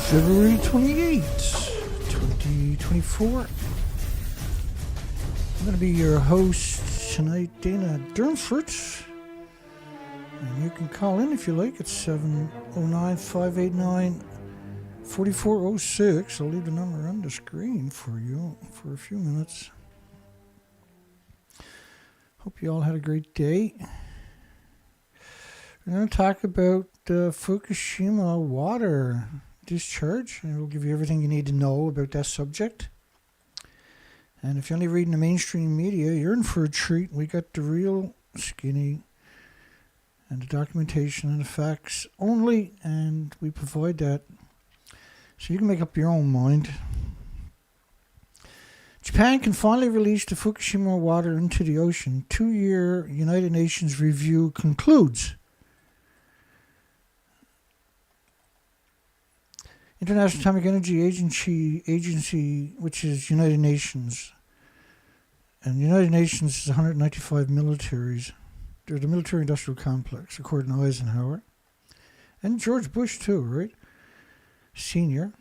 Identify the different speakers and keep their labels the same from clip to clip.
Speaker 1: February 28th, 2024. I'm going to be your host tonight, Dana Durnford. And you can call in if you like at 709-589-4406. I'll leave the number on the screen for you for a few minutes. Hope you all had a great day. We're going to talk about Fukushima water discharge, and we'll give you everything you need to know about that subject. And if you're only reading the mainstream media, you're in for a treat. We got the real skinny and the documentation and the facts only, and we provide that so you can make up your own mind. Japan can finally release the Fukushima water into the ocean. 2-year United Nations review concludes. International Atomic Energy Agency, which is United Nations. And the United Nations is 195 militaries. They're the military-industrial complex, according to Eisenhower. And George Bush, too, right? Senior.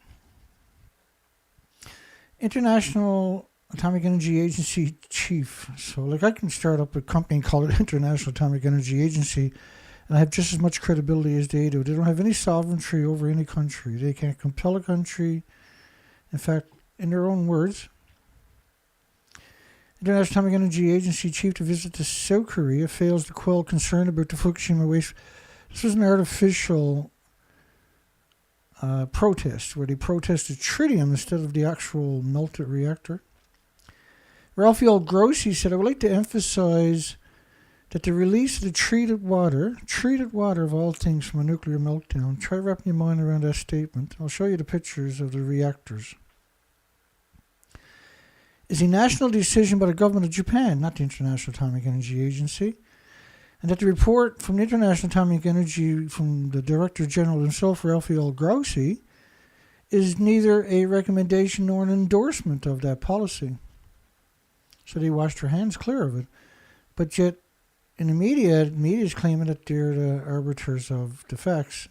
Speaker 1: International Atomic Energy Agency chief. So, I can start up a company and call it International Atomic Energy Agency, and I have just as much credibility as they do. They don't have any sovereignty over any country. They can't compel a country. In fact, in their own words, International Atomic Energy Agency chief to visit to South Korea fails to quell concern about the Fukushima waste. This was an artificial protest where they protested tritium instead of the actual melted reactor. Raphael Grossi said, I would like to emphasize that the release of the treated water of all things from a nuclear meltdown, try wrapping your mind around that statement. I'll show you the pictures of the reactors. Is a national decision by the government of Japan, not the International Atomic Energy Agency, and that the report from the International Atomic Energy, from the Director General himself, Raphael Grossi, is neither a recommendation nor an endorsement of that policy. So they washed their hands clear of it. But yet, in the media is claiming that they're the arbiters of the facts.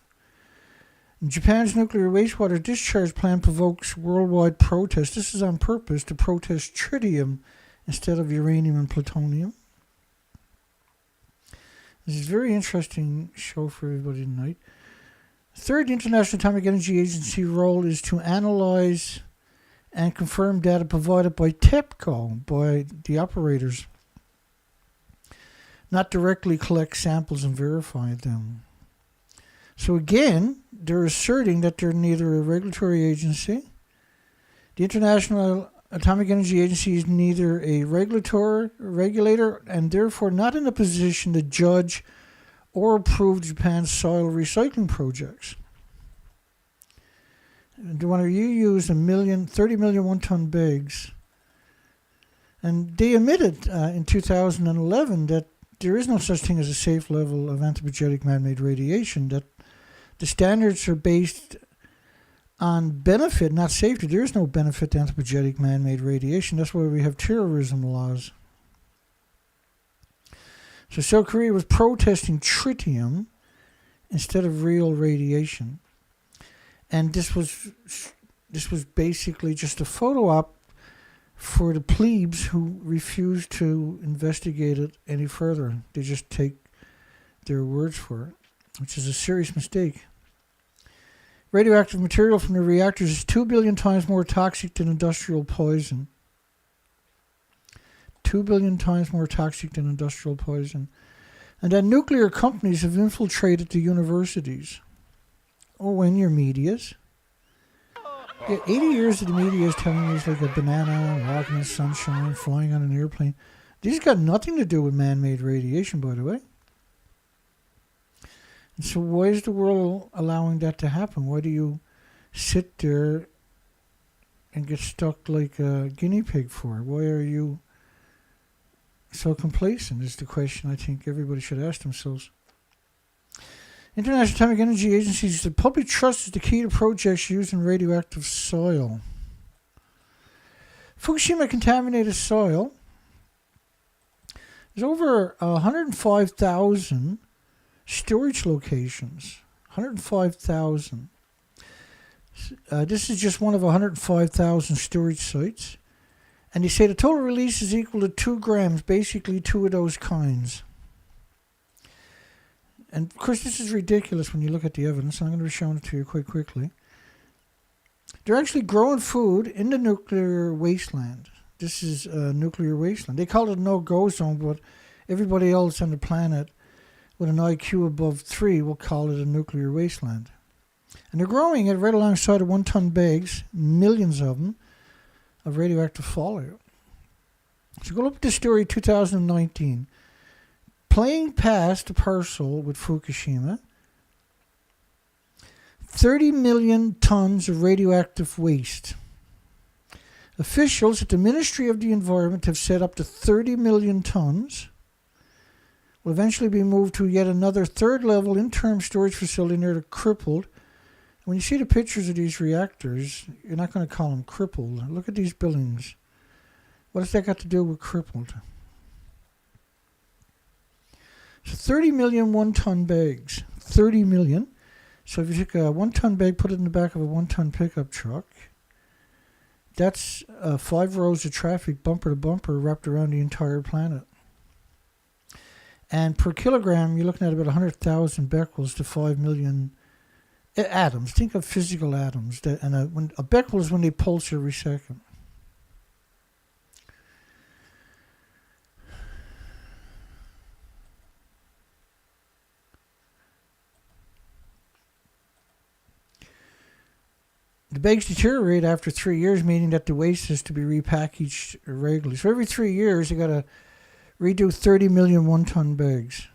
Speaker 1: Japan's nuclear wastewater discharge plan provokes worldwide protest. This is on purpose to protest tritium instead of uranium and plutonium. This is a very interesting show for everybody tonight. Third, the International Atomic Energy Agency role is to analyze and confirm data provided by TEPCO, by the operators, not directly collect samples and verify them. So again, they're asserting that they're neither a regulatory agency. The International Atomic Energy Agency is neither a regulator, and therefore not in a position to judge or approve Japan's soil recycling projects. When you use 30 million one-ton bags, and they admitted in 2011 that there is no such thing as a safe level of anthropogenic man-made radiation, that the standards are based on benefit, not safety. There is no benefit to anthropogenic man-made radiation. That's why we have terrorism laws. So South Korea was protesting tritium instead of real radiation. And this was basically just a photo op for the plebes who refuse to investigate it any further. They just take their words for it, which is a serious mistake. Radioactive material from the reactors is 2 billion times more toxic than industrial poison. 2 billion times more toxic than industrial poison. And then nuclear companies have infiltrated the universities. Oh, and your medias. Yeah, 80 years of the media is telling you it's like a banana, walking in sunshine, flying on an airplane. These got nothing to do with man-made radiation, by the way. And so why is the world allowing that to happen? Why do you sit there and get stuck like a guinea pig for? Why are you so complacent is the question I think everybody should ask themselves. International Atomic Energy Agency says the public trust is the key to projects using radioactive soil. Fukushima contaminated soil. There's over 105,000 storage locations. 105,000. This is just one of 105,000 storage sites. And they say the total release is equal to 2 grams, basically 2 of those kinds. And of course, this is ridiculous when you look at the evidence. I'm going to be showing it to you quite quickly. They're actually growing food in the nuclear wasteland. This is a nuclear wasteland. They call it a no-go zone, but everybody else on the planet with an IQ above 3 will call it a nuclear wasteland. And they're growing it right alongside of 1-ton bags, millions of them, of radioactive fallout. So go look at this story, 2019. Playing past a parcel with Fukushima, 30 million tons of radioactive waste. Officials at the Ministry of the Environment have said up to 30 million tons will eventually be moved to yet another third-level interim storage facility near the crippled. When you see the pictures of these reactors, you're not going to call them crippled. Look at these buildings. What has that got to do with crippled? So 30 million 1-ton bags. 30 million. So if you take a 1-ton bag, put it in the back of a 1-ton pickup truck, that's 5 rows of traffic, bumper to bumper, wrapped around the entire planet. And per kilogram, you're looking at about 100,000 becquerels to 5 million atoms. Think of physical atoms. And a becquerel is when they pulse every second. The bags deteriorate after 3 years, meaning that the waste is to be repackaged regularly. So every 3 years, you got to redo 30 million 1-ton bags.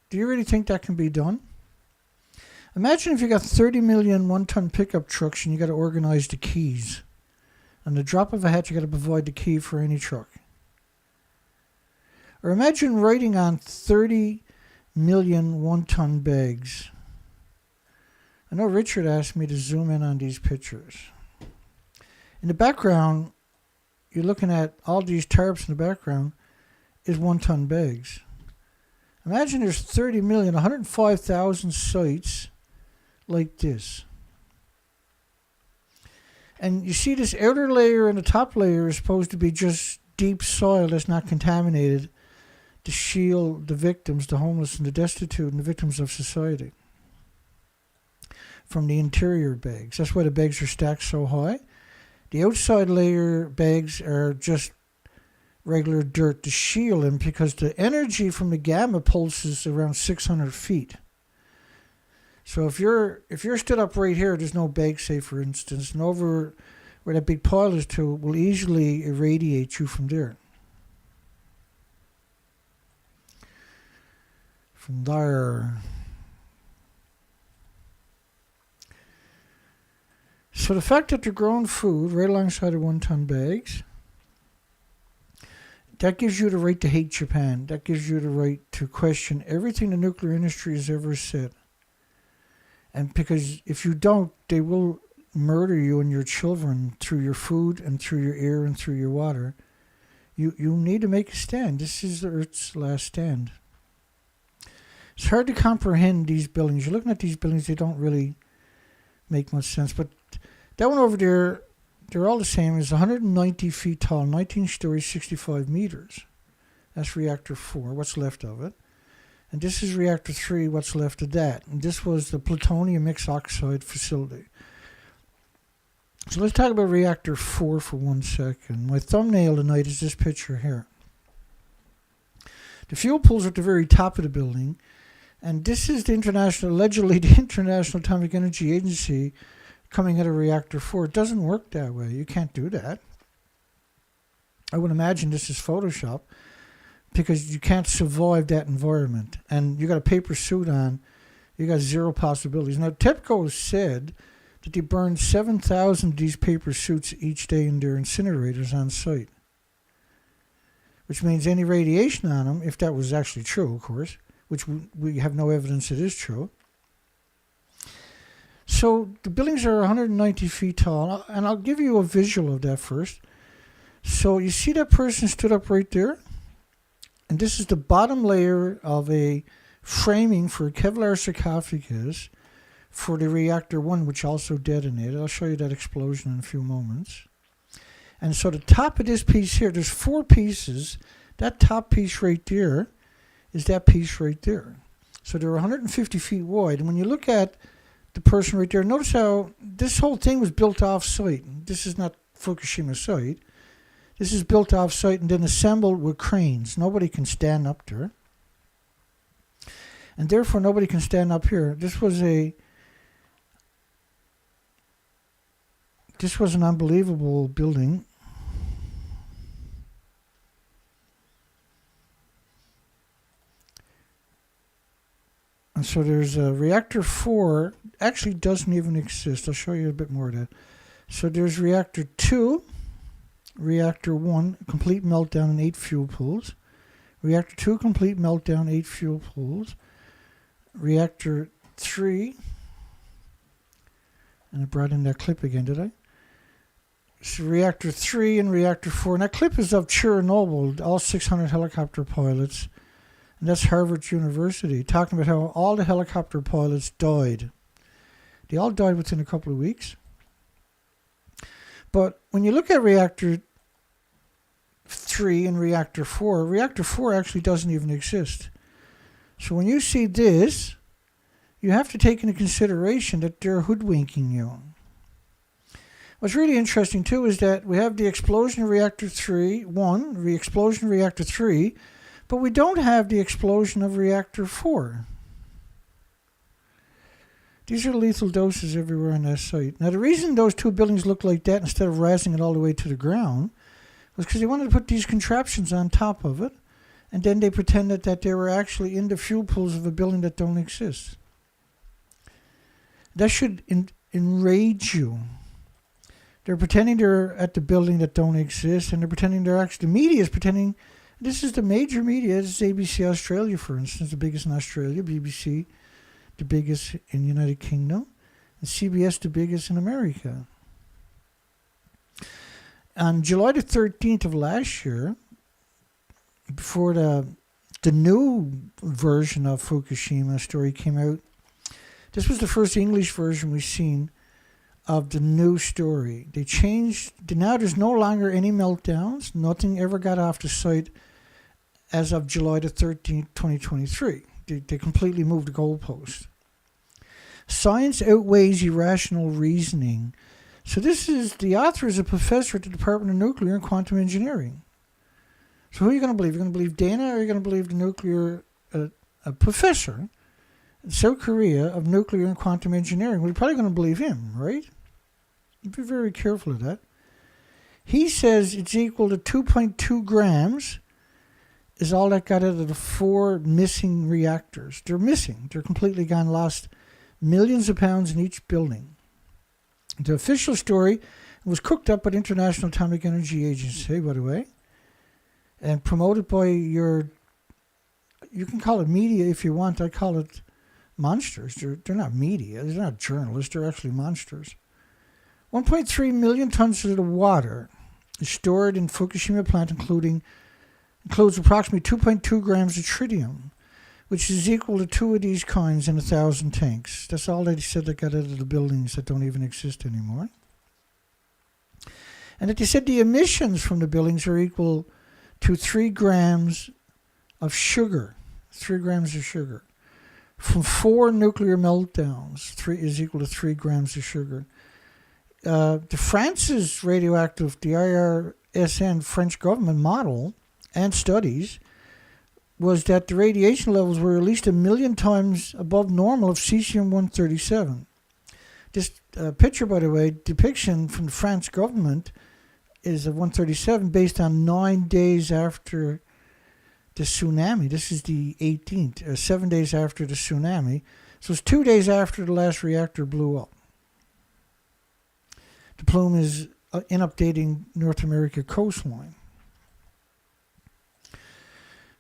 Speaker 1: Do you really think that can be done? Imagine if you got 30 million 1-ton pickup trucks and you got to organize the keys. On the drop of a hat, you got to provide the key for any truck. Or imagine writing on 30 million 1-ton bags. I know Richard asked me to zoom in on these pictures. In the background, you're looking at all these tarps in the background is 1-ton bags. Imagine there's 30 million, 105,000 sites like this. And you see this outer layer and the top layer is supposed to be just deep soil that's not contaminated to shield the victims, the homeless and the destitute and the victims of society from the interior bags. That's why the bags are stacked so high. The outside layer bags are just regular dirt to shield them because the energy from the gamma pulses around 600 feet. So if you're stood up right here, there's no bag, say for instance, and over where that big pile is to will easily irradiate you from there. From there. So the fact that they're growing food right alongside of 1-ton bags, that gives you the right to hate Japan. That gives you the right to question everything the nuclear industry has ever said. And because if you don't, they will murder you and your children through your food and through your air and through your water. You need to make a stand. This is the Earth's last stand. It's hard to comprehend these buildings. You're looking at these buildings, they don't really make much sense. But that one over there, they're all the same. It's 190 feet tall, 19 stories, 65 meters. That's reactor 4, what's left of it. And this is reactor 3, what's left of that. And this was the plutonium mixed oxide facility. So let's talk about reactor 4 for 1 second. My thumbnail tonight is this picture here. The fuel pools are at the very top of the building. And this is the allegedly the International Atomic Energy Agency coming out of reactor 4. It doesn't work that way. You can't do that. I would imagine this is Photoshop because you can't survive that environment. And you got a paper suit on. You got zero possibilities. Now, TEPCO said that they burn 7,000 of these paper suits each day in their incinerators on site. Which means any radiation on them, if that was actually true, of course, which we have no evidence it is true. So the buildings are 190 feet tall, and I'll give you a visual of that first. So you see that person stood up right there? And this is the bottom layer of a framing for a Kevlar sarcophagus for the reactor 1, which also detonated. I'll show you that explosion in a few moments. And so the top of this piece here, there's 4 pieces. That top piece right there is that piece right there. So they're 150 feet wide. And when you look at the person right there, notice how this whole thing was built off-site. This is not Fukushima site. This is built off-site and then assembled with cranes. Nobody can stand up there. And therefore, nobody can stand up here. This was an unbelievable building. And so there's a reactor 4, actually doesn't even exist. I'll show you a bit more of that. So there's reactor 2, reactor 1, complete meltdown and 8 fuel pools. Reactor 2, complete meltdown, 8 fuel pools. Reactor 3, and I brought in that clip again, did I? So reactor 3 and reactor 4, and that clip is of Chernobyl, all 600 helicopter pilots. And that's Harvard University, talking about how all the helicopter pilots died. They all died within a couple of weeks. But when you look at reactor 3 and reactor 4 actually doesn't even exist. So when you see this, you have to take into consideration that they're hoodwinking you. What's really interesting too is that we have the explosion of reactor 1, the explosion of reactor 3, but we don't have the explosion of reactor 4. These are lethal doses everywhere on that site. Now the reason those 2 buildings look like that instead of razzing it all the way to the ground was because they wanted to put these contraptions on top of it, and then they pretended that they were actually in the fuel pools of a building that don't exist. That should enrage you. They're pretending they're at the building that don't exist, and they're pretending they're actually, the media is pretending. This is the major media. This is ABC Australia, for instance, the biggest in Australia, BBC, the biggest in the United Kingdom, and CBS, the biggest in America. On July the 13th of last year, before the new version of Fukushima story came out, this was the first English version we've seen of the new story. They changed, now there's no longer any meltdowns. Nothing ever got off the site as of July the 13th, 2023. They completely moved the goalpost. Science outweighs irrational reasoning. So the author is a professor at the Department of Nuclear and Quantum Engineering. So who are you going to believe? You're going to believe Dana, or are you going to believe the nuclear a professor in South Korea of nuclear and quantum engineering? Well, you're probably going to believe him, right? Be very careful of that. He says it's equal to 2.2 grams is all that got out of the 4 missing reactors. They're missing. They're completely gone, lost millions of pounds in each building. The official story was cooked up by the International Atomic Energy Agency, by the way, and promoted by you can call it media if you want. I call it monsters. They're not media. They're not journalists. They're actually monsters. 1.3 million tons of the water is stored in Fukushima plant, includes approximately 2.2 grams of tritium, which is equal to 2 of these kinds in 1,000 tanks. That's all they said that got out of the buildings that don't even exist anymore. And that they said the emissions from the buildings are equal to 3 grams of sugar. 3 grams of sugar. From 4 nuclear meltdowns, 3 is equal to 3 grams of sugar. The France's radioactive, the IRSN French government model and studies was that the radiation levels were at least 1 million times above normal of cesium-137. This picture, by the way, depiction from the French government is of 137 based on 9 days after the tsunami. This is the 18th, 7 days after the tsunami. So it's 2 days after the last reactor blew up. The plume is inundating North America coastline.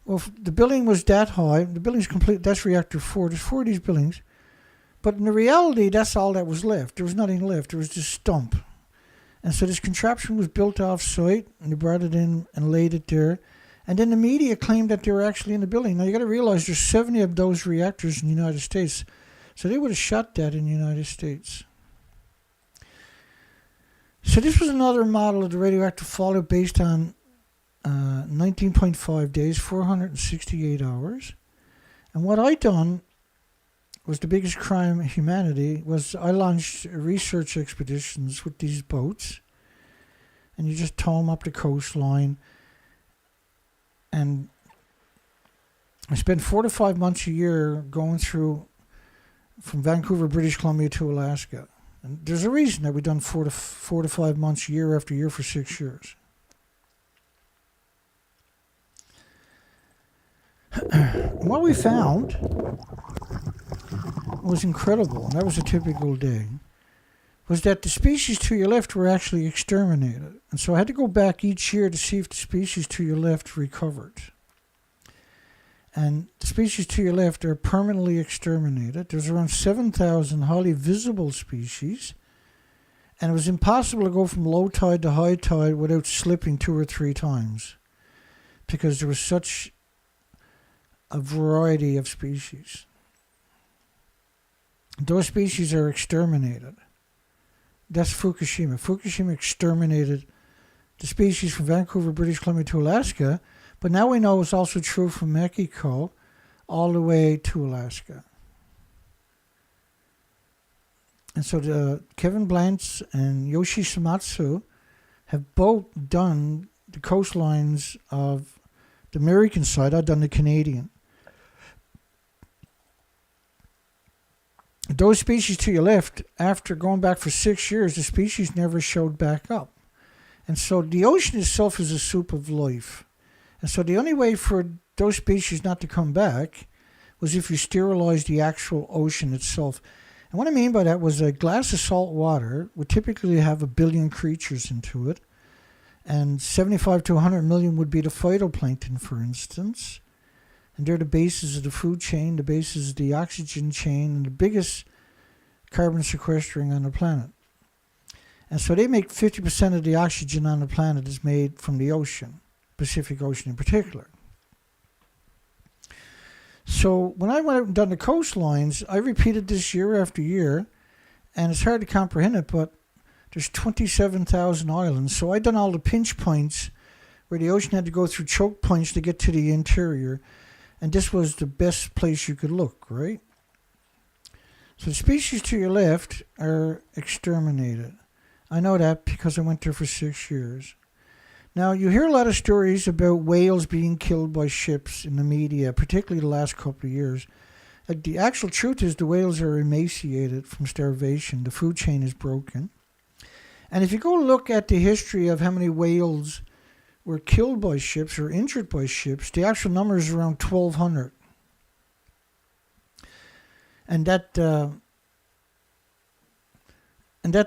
Speaker 1: Well, the building was that high. The building's complete. That's reactor 4. There's 4 of these buildings. But in reality, that's all that was left. There was nothing left. There was just stump. And so this contraption was built off-site, and they brought it in and laid it there. And then the media claimed that they were actually in the building. Now, you got to realize there's 70 of those reactors in the United States. So they would have shot that in the United States. So this was another model of the radioactive fallout based on 19.5 days, 468 hours. And what I done was the biggest crime of humanity was I launched research expeditions with these boats. And you just tow them up the coastline. And I spent 4 to 5 months a year going through from Vancouver, British Columbia to Alaska. And there's a reason that we've done 4 to 5 months year after year for 6 years. What we found was incredible, and that was a typical day, was that the species to your left were actually exterminated. And so I had to go back each year to see if the species to your left recovered. And the species to your left are permanently exterminated. There's around 7,000 highly visible species. And it was impossible to go from low tide to high tide without slipping 2 or 3 times, because there was such a variety of species. Those species are exterminated. That's Fukushima. Fukushima exterminated the species from Vancouver, British Columbia to Alaska, but now we know it's also true from Mexico all the way to Alaska. And so Kevin Blantz and Yoshi Shimatsu have both done the coastlines of the American side. I've done the Canadian. Those species to your left, after going back for 6 years, the species never showed back up. And so the ocean itself is a soup of life. And so the only way for those species not to come back was if you sterilize the actual ocean itself. And what I mean by that was a glass of salt water would typically have 1 billion creatures into it. And 75 to 100 million would be the phytoplankton, for instance. And they're the bases of the food chain, the bases of the oxygen chain, and the biggest carbon sequestering on the planet. And so they make 50% of the oxygen on the planet is made from the ocean, Pacific Ocean in particular. So when I went out and done the coastlines, I repeated this year after year, and it's hard to comprehend it, but there's 27,000 islands. So I done all the pinch points where the ocean had to go through choke points to get to the interior. And this was the best place you could look, right? So the species to your left are exterminated. I know that because I went there for 6 years. Now, you hear a lot of stories about whales being killed by ships in the media, particularly the last couple of years. The actual truth is the whales are emaciated from starvation. The food chain is broken. And if you go look at the history of how many whales were killed by ships or injured by ships, the actual number is around 1,200. And that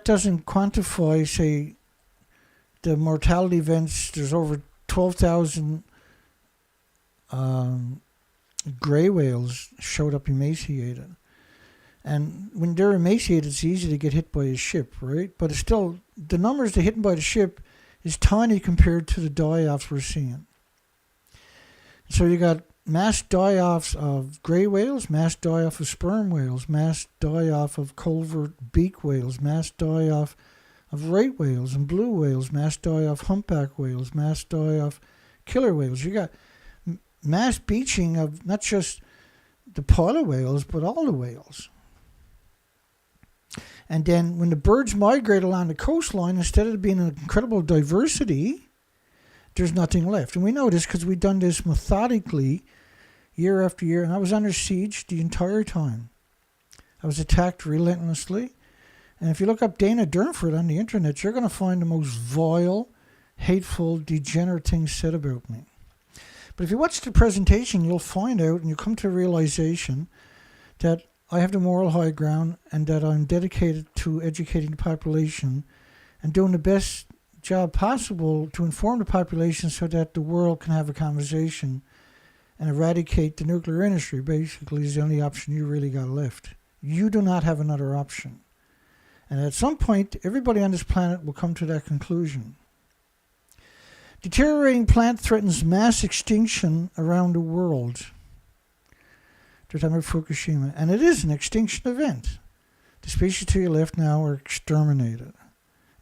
Speaker 1: doesn't quantify, say, the mortality events. There's over 12,000 gray whales showed up emaciated. And when they're emaciated, it's easy to get hit by a ship, right? But it's still, the numbers they're hitting by the ship is tiny compared to the die-offs we're seeing. So you got mass die-offs of gray whales, mass die-off of sperm whales, mass die-off of culvert beak whales, mass die-off of right whales and blue whales, mass die-off humpback whales, mass die-off killer whales. You got mass beaching of not just the pilot whales, but all the whales. And then when the birds migrate along the coastline, instead of being an incredible diversity, there's nothing left. And we know this because we've done this methodically year after year. And I was under siege the entire time. I was attacked relentlessly. And if you look up Dana Durnford on the internet, you're going to find the most vile, hateful, degenerate things said about me. But if you watch the presentation, you'll find out and you'll come to a realization that I have the moral high ground and that I'm dedicated to educating the population and doing the best job possible to inform the population so that the world can have a conversation and eradicate the nuclear industry. Basically is the only option you really got left. You do not have another option. And at some point, everybody on this planet will come to that conclusion. Deteriorating plant threatens mass extinction around the world. They're talking about Fukushima. And it is an extinction event. The species to your left now are exterminated.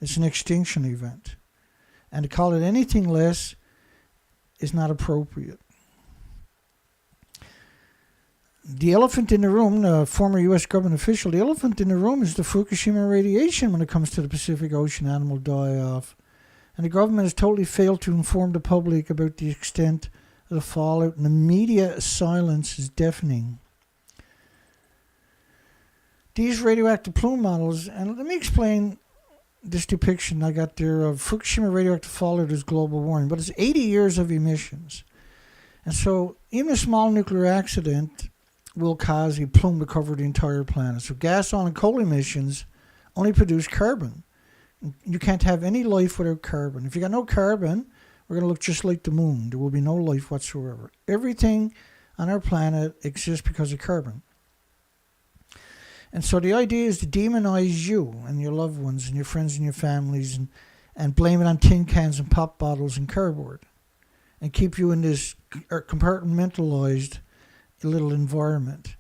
Speaker 1: It's an extinction event. And to call it anything less is not appropriate. The elephant in the room, the former U.S. government official, the elephant in the room is the Fukushima radiation when it comes to the Pacific Ocean animal die-off. And the government has totally failed to inform the public about the extent of the fallout, and the media silence is deafening. These radioactive plume models, and let me explain this depiction I got there of Fukushima radioactive fallout as global warming, but it's 80 years of emissions. And so even a small nuclear accident will cause a plume to cover the entire planet. So gas, oil, and coal emissions only produce carbon. You can't have any life without carbon. If you got no carbon, we're going to look just like the moon. There will be no life whatsoever. Everything on our planet exists because of carbon. And so the idea is to demonize you and your loved ones and your friends and your families and blame it on tin cans and pop bottles and cardboard and keep you in this compartmentalized little environment.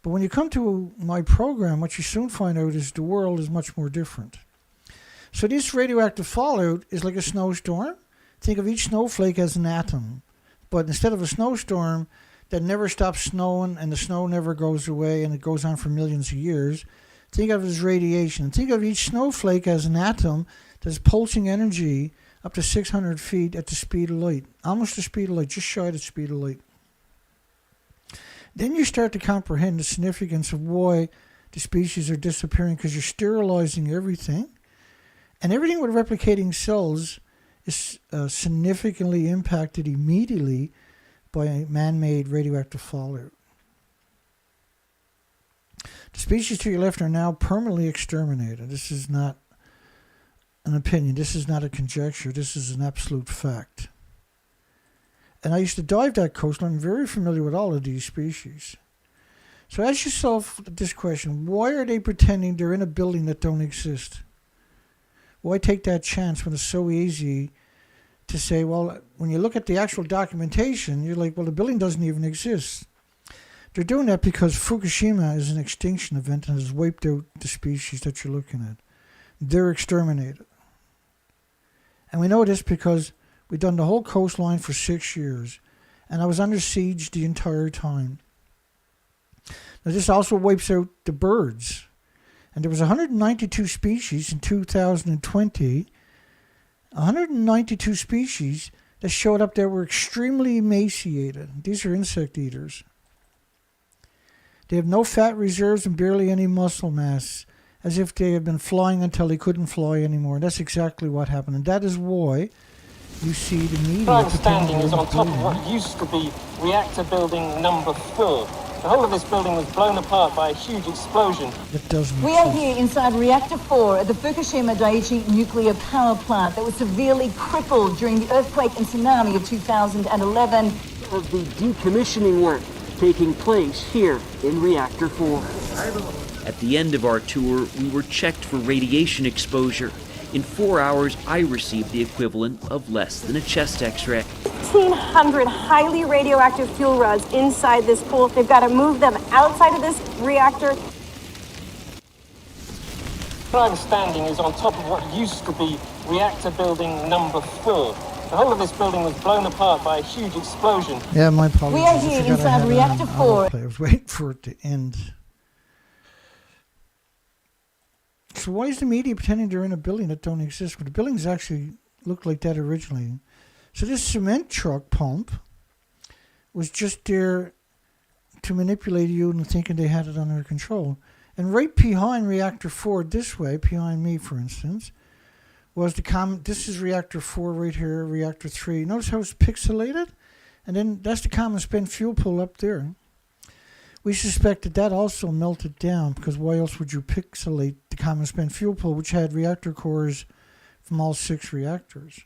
Speaker 1: But when you come to my program, what you soon find out is the world is much more different. So this radioactive fallout is like a snowstorm. Think of each snowflake as an atom. But instead of a snowstorm that never stops snowing and the snow never goes away and it goes on for millions of years, think of it as radiation. And think of each snowflake as an atom that's pulsing energy up to 600 feet at the speed of light. Almost the speed of light, just shy of the speed of light. Then you start to comprehend the significance of why the species are disappearing, because you're sterilizing everything. And everything with replicating cells is significantly impacted immediately by man-made radioactive fallout. The species to your left are now permanently exterminated. This is not an opinion. This is not a conjecture. This is an absolute fact. And I used to dive that coastline. I'm very familiar with all of these species. So ask yourself this question: why are they pretending they're in a building that don't exist? Why take that chance when it's so easy to say, well, when you look at the actual documentation, you're like, well, the building doesn't even exist. They're doing that because Fukushima is an extinction event and has wiped out the species that you're looking at. They're exterminated. And we know this because we've done the whole coastline for 6 years, and I was under siege the entire time. Now, this also wipes out the birds. And there was 192 species in 2020, 192 species that showed up that were extremely emaciated. These are insect eaters. They have no fat reserves and barely any muscle mass, as if they had been flying until they couldn't fly anymore. And that's exactly what happened. And that is why you see the media.
Speaker 2: Prime standing is on top of what used to be reactor building number 4. The whole of this building was blown apart by a huge explosion.
Speaker 3: We are here inside Reactor 4 at the Fukushima Daiichi nuclear power plant that was severely crippled during the earthquake and tsunami of 2011.
Speaker 4: Of the decommissioning work taking place here in Reactor 4.
Speaker 5: At the end of our tour, we were checked for radiation exposure. In 4 hours, I received the equivalent of less than a chest x-ray.
Speaker 6: 1,500 highly radioactive fuel rods inside this pool. They've got to move them outside of this reactor.
Speaker 2: Prime standing is on top of what used to be reactor building number 4. The whole of this building was blown apart by a huge explosion.
Speaker 1: Yeah, my apologies.
Speaker 3: We are here inside Reactor 4.
Speaker 1: I was waiting for it to end. So why is the media pretending they're in a building that don't exist? Well, the buildings actually looked like that originally. So this cement truck pump was just there to manipulate you into thinking they had it under control. And right behind Reactor 4, this way, behind me, for instance, was the this is Reactor 4 right here, Reactor 3. Notice how it's pixelated? And then that's the common spent fuel pool up there. We suspect that that also melted down, because why else would you pixelate the common spent fuel pool, which had reactor cores from all 6 reactors?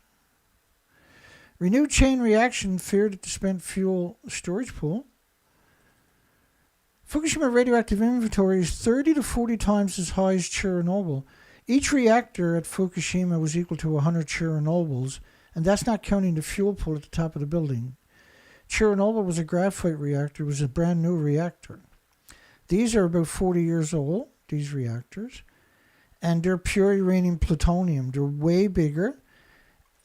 Speaker 1: Renewed chain reaction feared at the spent fuel storage pool. Fukushima radioactive inventory is 30 to 40 times as high as Chernobyl. Each reactor at Fukushima was equal to 100 Chernobyls, and that's not counting the fuel pool at the top of the building. Chernobyl was a graphite reactor. It was a brand new reactor. These are about 40 years old, these reactors, and they're pure uranium plutonium. They're way bigger,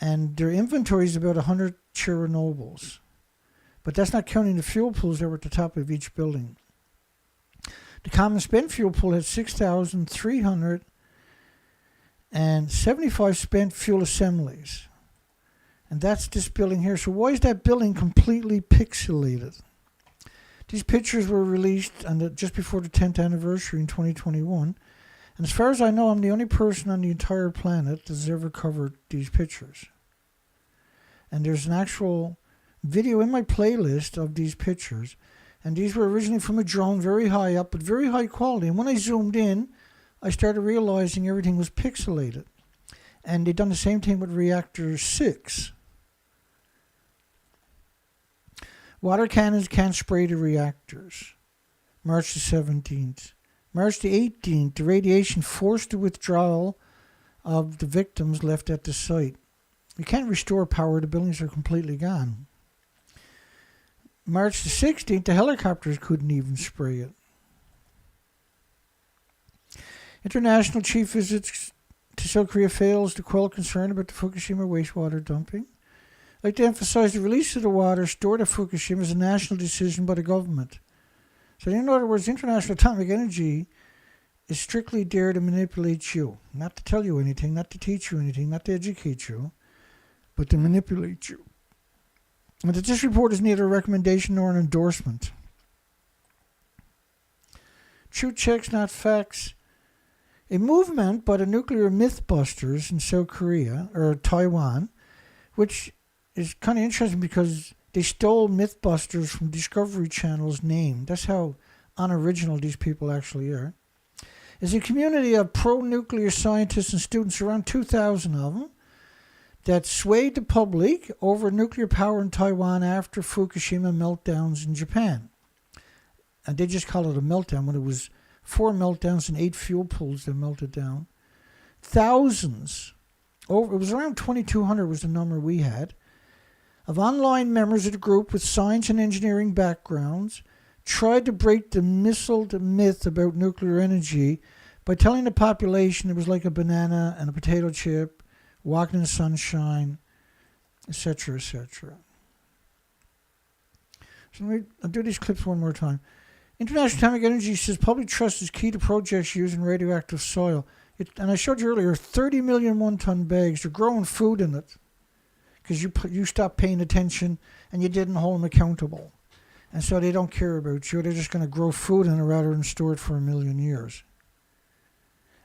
Speaker 1: and their inventory is about 100 Chernobyls. But that's not counting the fuel pools that were at the top of each building. The common spent fuel pool had 6,375 spent fuel assemblies. And that's this building here. So why is that building completely pixelated? These pictures were released on just before the 10th anniversary in 2021. And as far as I know, I'm the only person on the entire planet that's ever covered these pictures. And there's an actual video in my playlist of these pictures. And these were originally from a drone, very high up, but very high quality. And when I zoomed in, I started realizing everything was pixelated. And they've done the same thing with Reactor 6. Water cannons can't spray the reactors. March the 17th. March the 18th, the radiation forced the withdrawal of the victims left at the site. You can't restore power, the buildings are completely gone. March the 16th, the helicopters couldn't even spray it. International chief visits to South Korea fails to quell concern about the Fukushima wastewater dumping. I'd like to emphasize the release of the water stored at Fukushima is a national decision by the government. So in other words, International Atomic Energy is strictly there to manipulate you. Not to tell you anything, not to teach you anything, not to educate you, but to manipulate you. And that this report is neither a recommendation nor an endorsement. Truth checks, not facts. A movement by the nuclear mythbusters in South Korea, or Taiwan, which is kind of interesting because they stole Mythbusters from Discovery Channel's name. That's how unoriginal these people actually are. Is a community of pro-nuclear scientists and students, around 2,000 of them, that swayed the public over nuclear power in Taiwan after Fukushima meltdowns in Japan. And they just call it a meltdown when it was 4 meltdowns and 8 fuel pools that melted down. Thousands, it was around 2,200 was the number we had, of online members of the group with science and engineering backgrounds tried to break the missiled myth about nuclear energy by telling the population it was like a banana and a potato chip, walking in the sunshine, etc., etc. So I'll do these clips one more time. International Atomic Energy says public trust is key to projects using radioactive soil. And I showed you earlier, 30 million one-ton bags. They're growing food in it because you stopped paying attention and you didn't hold them accountable. And so they don't care about you. They're just going to grow food in it rather than store it for 1 million years.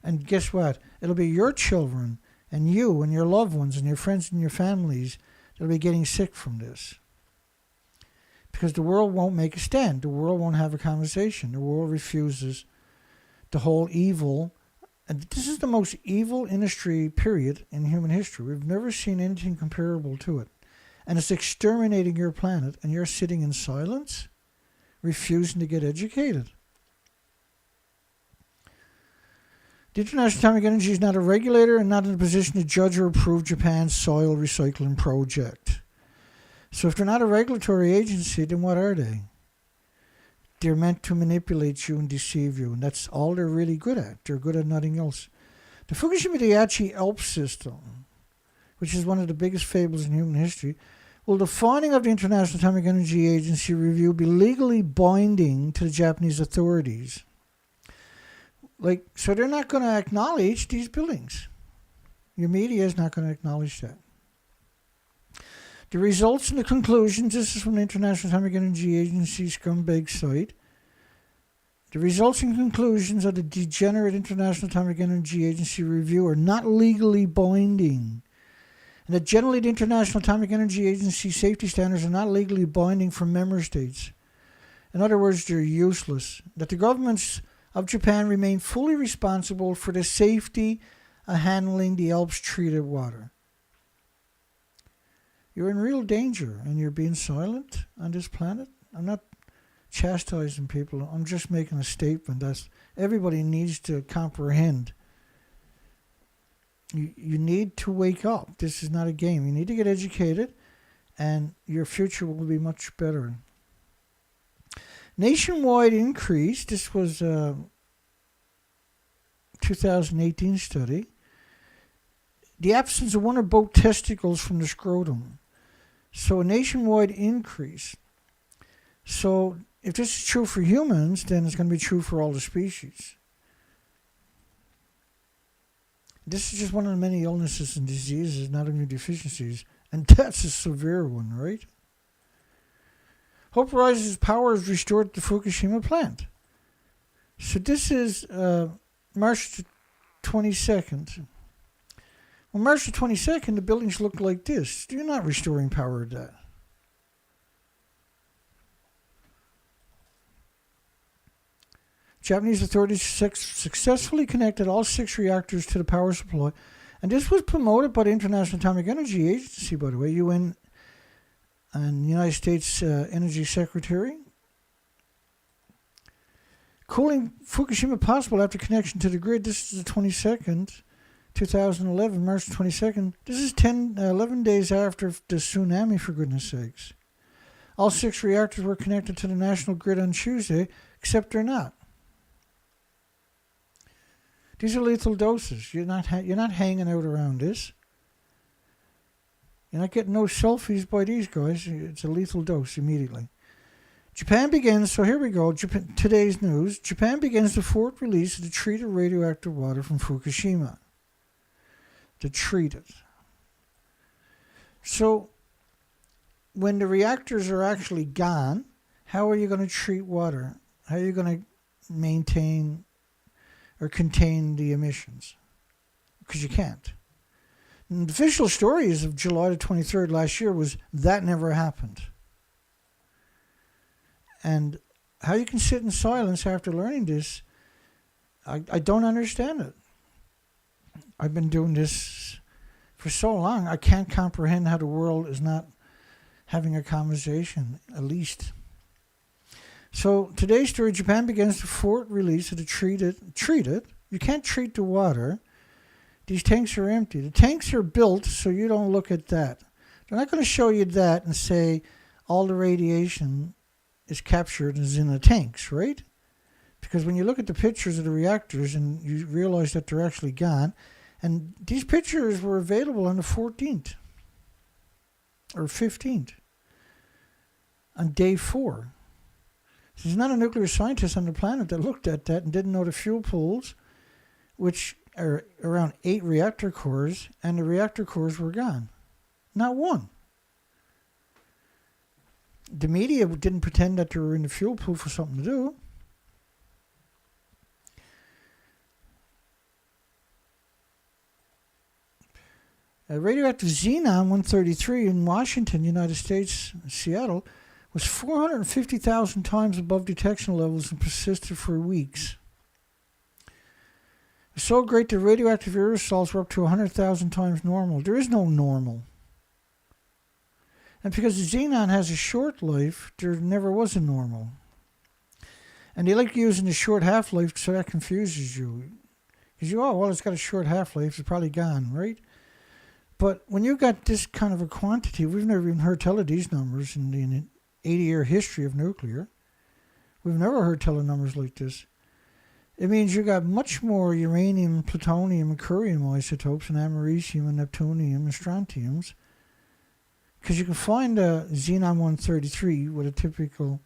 Speaker 1: And guess what? It'll be your children and you and your loved ones and your friends and your families that'll be getting sick from this. Because the world won't make a stand. The world won't have a conversation. The world refuses to hold evil. And this is the most evil industry, period, in human history. We've never seen anything comparable to it. And it's exterminating your planet, and you're sitting in silence, refusing to get educated. The International Atomic Energy is not a regulator and not in a position to judge or approve Japan's soil recycling project. So if they're not a regulatory agency, then what are they? They're meant to manipulate you and deceive you, and that's all they're really good at. They're good at nothing else. The Fukushima Daiichi Alps system, which is one of the biggest fables in human history, will the finding of the International Atomic Energy Agency review be legally binding to the Japanese authorities? So they're not going to acknowledge these buildings. Your media is not going to acknowledge that. The results and the conclusions, this is from the International Atomic Energy Agency scumbag site. The results and conclusions of the degenerate International Atomic Energy Agency review are not legally binding. And that generally the International Atomic Energy Agency safety standards are not legally binding for member states. In other words, they're useless. That the governments of Japan remain fully responsible for the safety of handling the Alps treated water. You're in real danger and you're being silent on this planet. I'm not chastising people. I'm just making a statement that everybody needs to comprehend. You need to wake up. This is not a game. You need to get educated and your future will be much better. Nationwide increase, this was a 2018 study, the absence of one or both testicles from the scrotum. So a nationwide increase. So if this is true for humans, then it's going to be true for all the species. This is just one of the many illnesses and diseases, not immune deficiencies, and that's a severe one, right? Hope rises, power is restored at the Fukushima plant. So this is March 22nd. On March the 22nd, the buildings look like this. You're not restoring power to that. Japanese authorities successfully connected all 6 reactors to the power supply. And this was promoted by the International Atomic Energy Agency, by the way, UN and United States Energy Secretary. Cooling Fukushima possible after connection to the grid. This is the 22nd, 2011, March 22nd. This is 11 days after the tsunami, for goodness sakes. All 6 reactors were connected to the national grid on Tuesday, except they're not. These are lethal doses. You're not hanging out around this. You're not getting no selfies by these guys. It's a lethal dose immediately. Japan begins, so here we go, today's news. Japan begins the 4th release of the treated radioactive water from Fukushima. To treat it. So, when the reactors are actually gone, how are you going to treat water? How are you going to maintain or contain the emissions? Because you can't. And the official story is of July the 23rd last year was that never happened. And how you can sit in silence after learning this, I don't understand it. I've been doing this for so long, I can't comprehend how the world is not having a conversation, at least. So today's story, Japan begins the 4th release of the treated. You can't treat the water. These tanks are empty. The tanks are built so you don't look at that. They're not going to show you that and say all the radiation is captured and is in the tanks, right? Because when you look at the pictures of the reactors and you realize that they're actually gone, and these pictures were available on the 14th or 15th, on day 4. There's not a nuclear scientist on the planet that looked at that and didn't know the fuel pools, which are around 8 reactor cores, and the reactor cores were gone. Not one. The media didn't pretend that they were in the fuel pool for something to do. Radioactive Xenon-133 in Washington, United States, Seattle, was 450,000 times above detection levels and persisted for weeks. It's so great that radioactive aerosols were up to 100,000 times normal. There is no normal. And because the xenon has a short life, there never was a normal. And they like using the short half-life, so that confuses you. Because it's got a short half-life, it's probably gone, right? But when you got this kind of a quantity, we've never even heard tell of these numbers in the 80-year history of nuclear. We've never heard tell of numbers like this. It means you got much more uranium, plutonium, and curium isotopes, and americium, and neptunium, and strontiums. Because you can find a Xenon-133 with a typical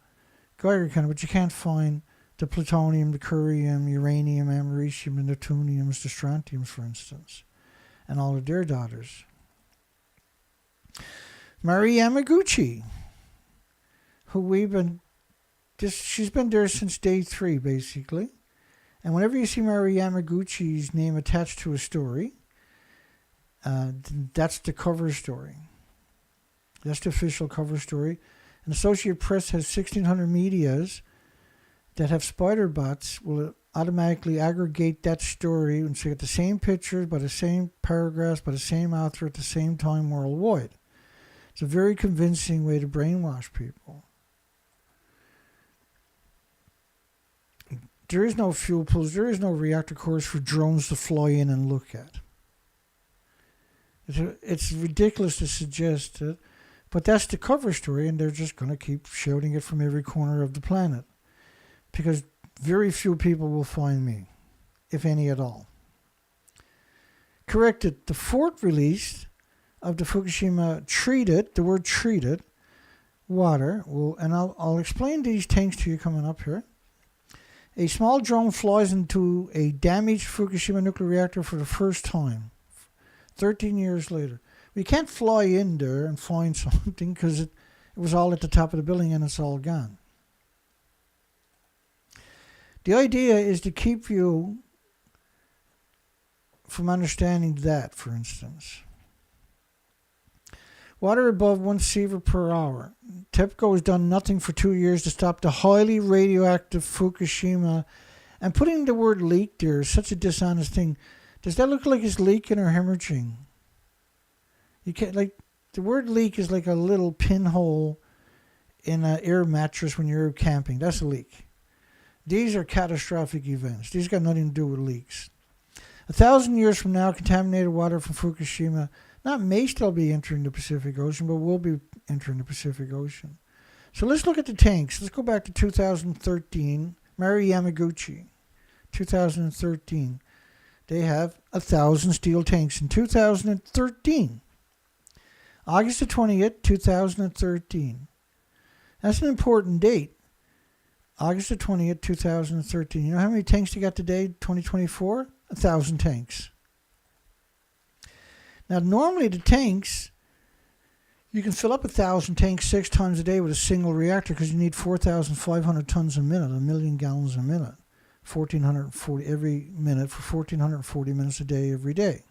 Speaker 1: Geiger counter, but you can't find the plutonium, the curium, uranium, americium, the neptuniums, the strontiums, for instance, and all of their daughters. Mari Yamaguchi, who she's been there since day 3, basically. And whenever you see Mari Yamaguchi's name attached to a story, that's the cover story. That's the official cover story. And Associated Press has 1,600 medias that have spider bots will automatically aggregate that story and so you get the same pictures by the same paragraphs by the same author at the same time worldwide. It's a very convincing way to brainwash people. There is no fuel pools. There is no reactor cores for drones to fly in and look at. It's ridiculous to suggest that But that's the cover story, and they're just going to keep shouting it from every corner of the planet. Because very few people will find me, if any at all. Corrected, the fourth release of the Fukushima treated, the word treated, water, and I'll explain these tanks to you coming up here. A small drone flies into a damaged Fukushima nuclear reactor for the first time, 13 years later. We can't fly in there and find something because it was all at the top of the building and it's all gone. The idea is to keep you from understanding that, for instance. Water above 1 sievert per hour. TEPCO has done nothing for 2 years to stop the highly radioactive Fukushima. And putting the word leak there is such a dishonest thing. Does that look like it's leaking or hemorrhaging? You can't, like, the word leak is like a little pinhole in an air mattress when you're camping. That's a leak. These are catastrophic events. These got nothing to do with leaks. 1,000 years from now, contaminated water from Fukushima may still be entering the Pacific Ocean, but will be entering the Pacific Ocean. So let's look at the tanks. Let's go back to 2013. Mary Yamaguchi, 2013. They have 1,000 steel tanks in 2013. August the 20th, 2013. That's an important date. August the 20th, 2013. You know how many tanks they got today, 2024? 1,000 tanks. Now, normally the tanks, you can fill up 1,000 tanks 6 times a day with a single reactor because you need 4,500 tons a minute, 1 million gallons a minute, 1,440 every minute for 1,440 minutes a day every day.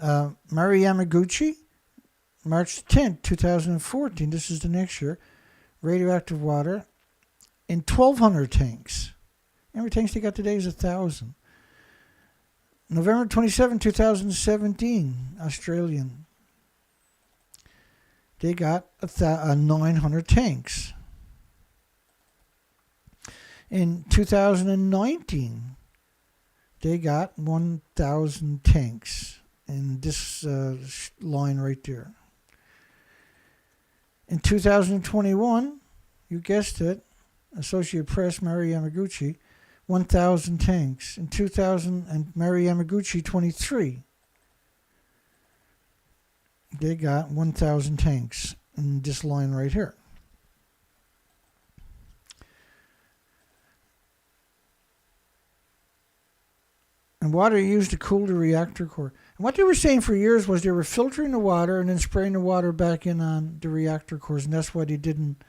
Speaker 1: Mari Yamaguchi, March 10th, 2014, this is the next year, radioactive water in 1,200 tanks. How many tanks they got today is 1,000. November 27, 2017, Australian. They got 900 tanks. In 2019, they got 1,000 tanks in this line right there. In 2021, you guessed it, Associated Press, Mari Yamaguchi, 1,000 tanks. In 2000, and Mari Yamaguchi 23, they got 1,000 tanks in this line right here. And water used to cool the reactor core. And what they were saying for years was they were filtering the water and then spraying the water back in on the reactor cores, and that's why they didn't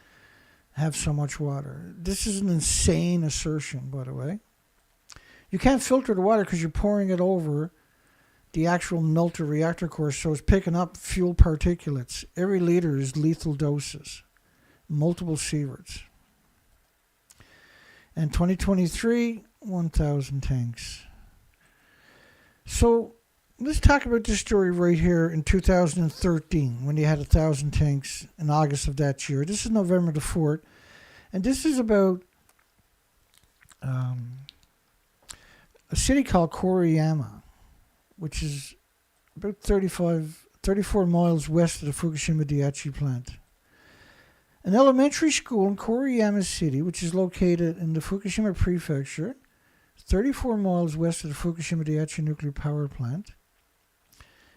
Speaker 1: have so much water. This is an insane assertion, by the way. You can't filter the water because you're pouring it over the actual melted reactor core, so it's picking up fuel particulates. Every liter is lethal doses, multiple sieverts. And 2023, 1,000 tanks. So let's talk about this story right here in 2013 when they had 1,000 tanks in August of that year. This is November the 4th. And this is about a city called Koriyama, which is about 34 miles west of the Fukushima Daiichi plant. An elementary school in Koriyama City, which is located in the Fukushima Prefecture, 34 miles west of the Fukushima Daiichi nuclear power plant,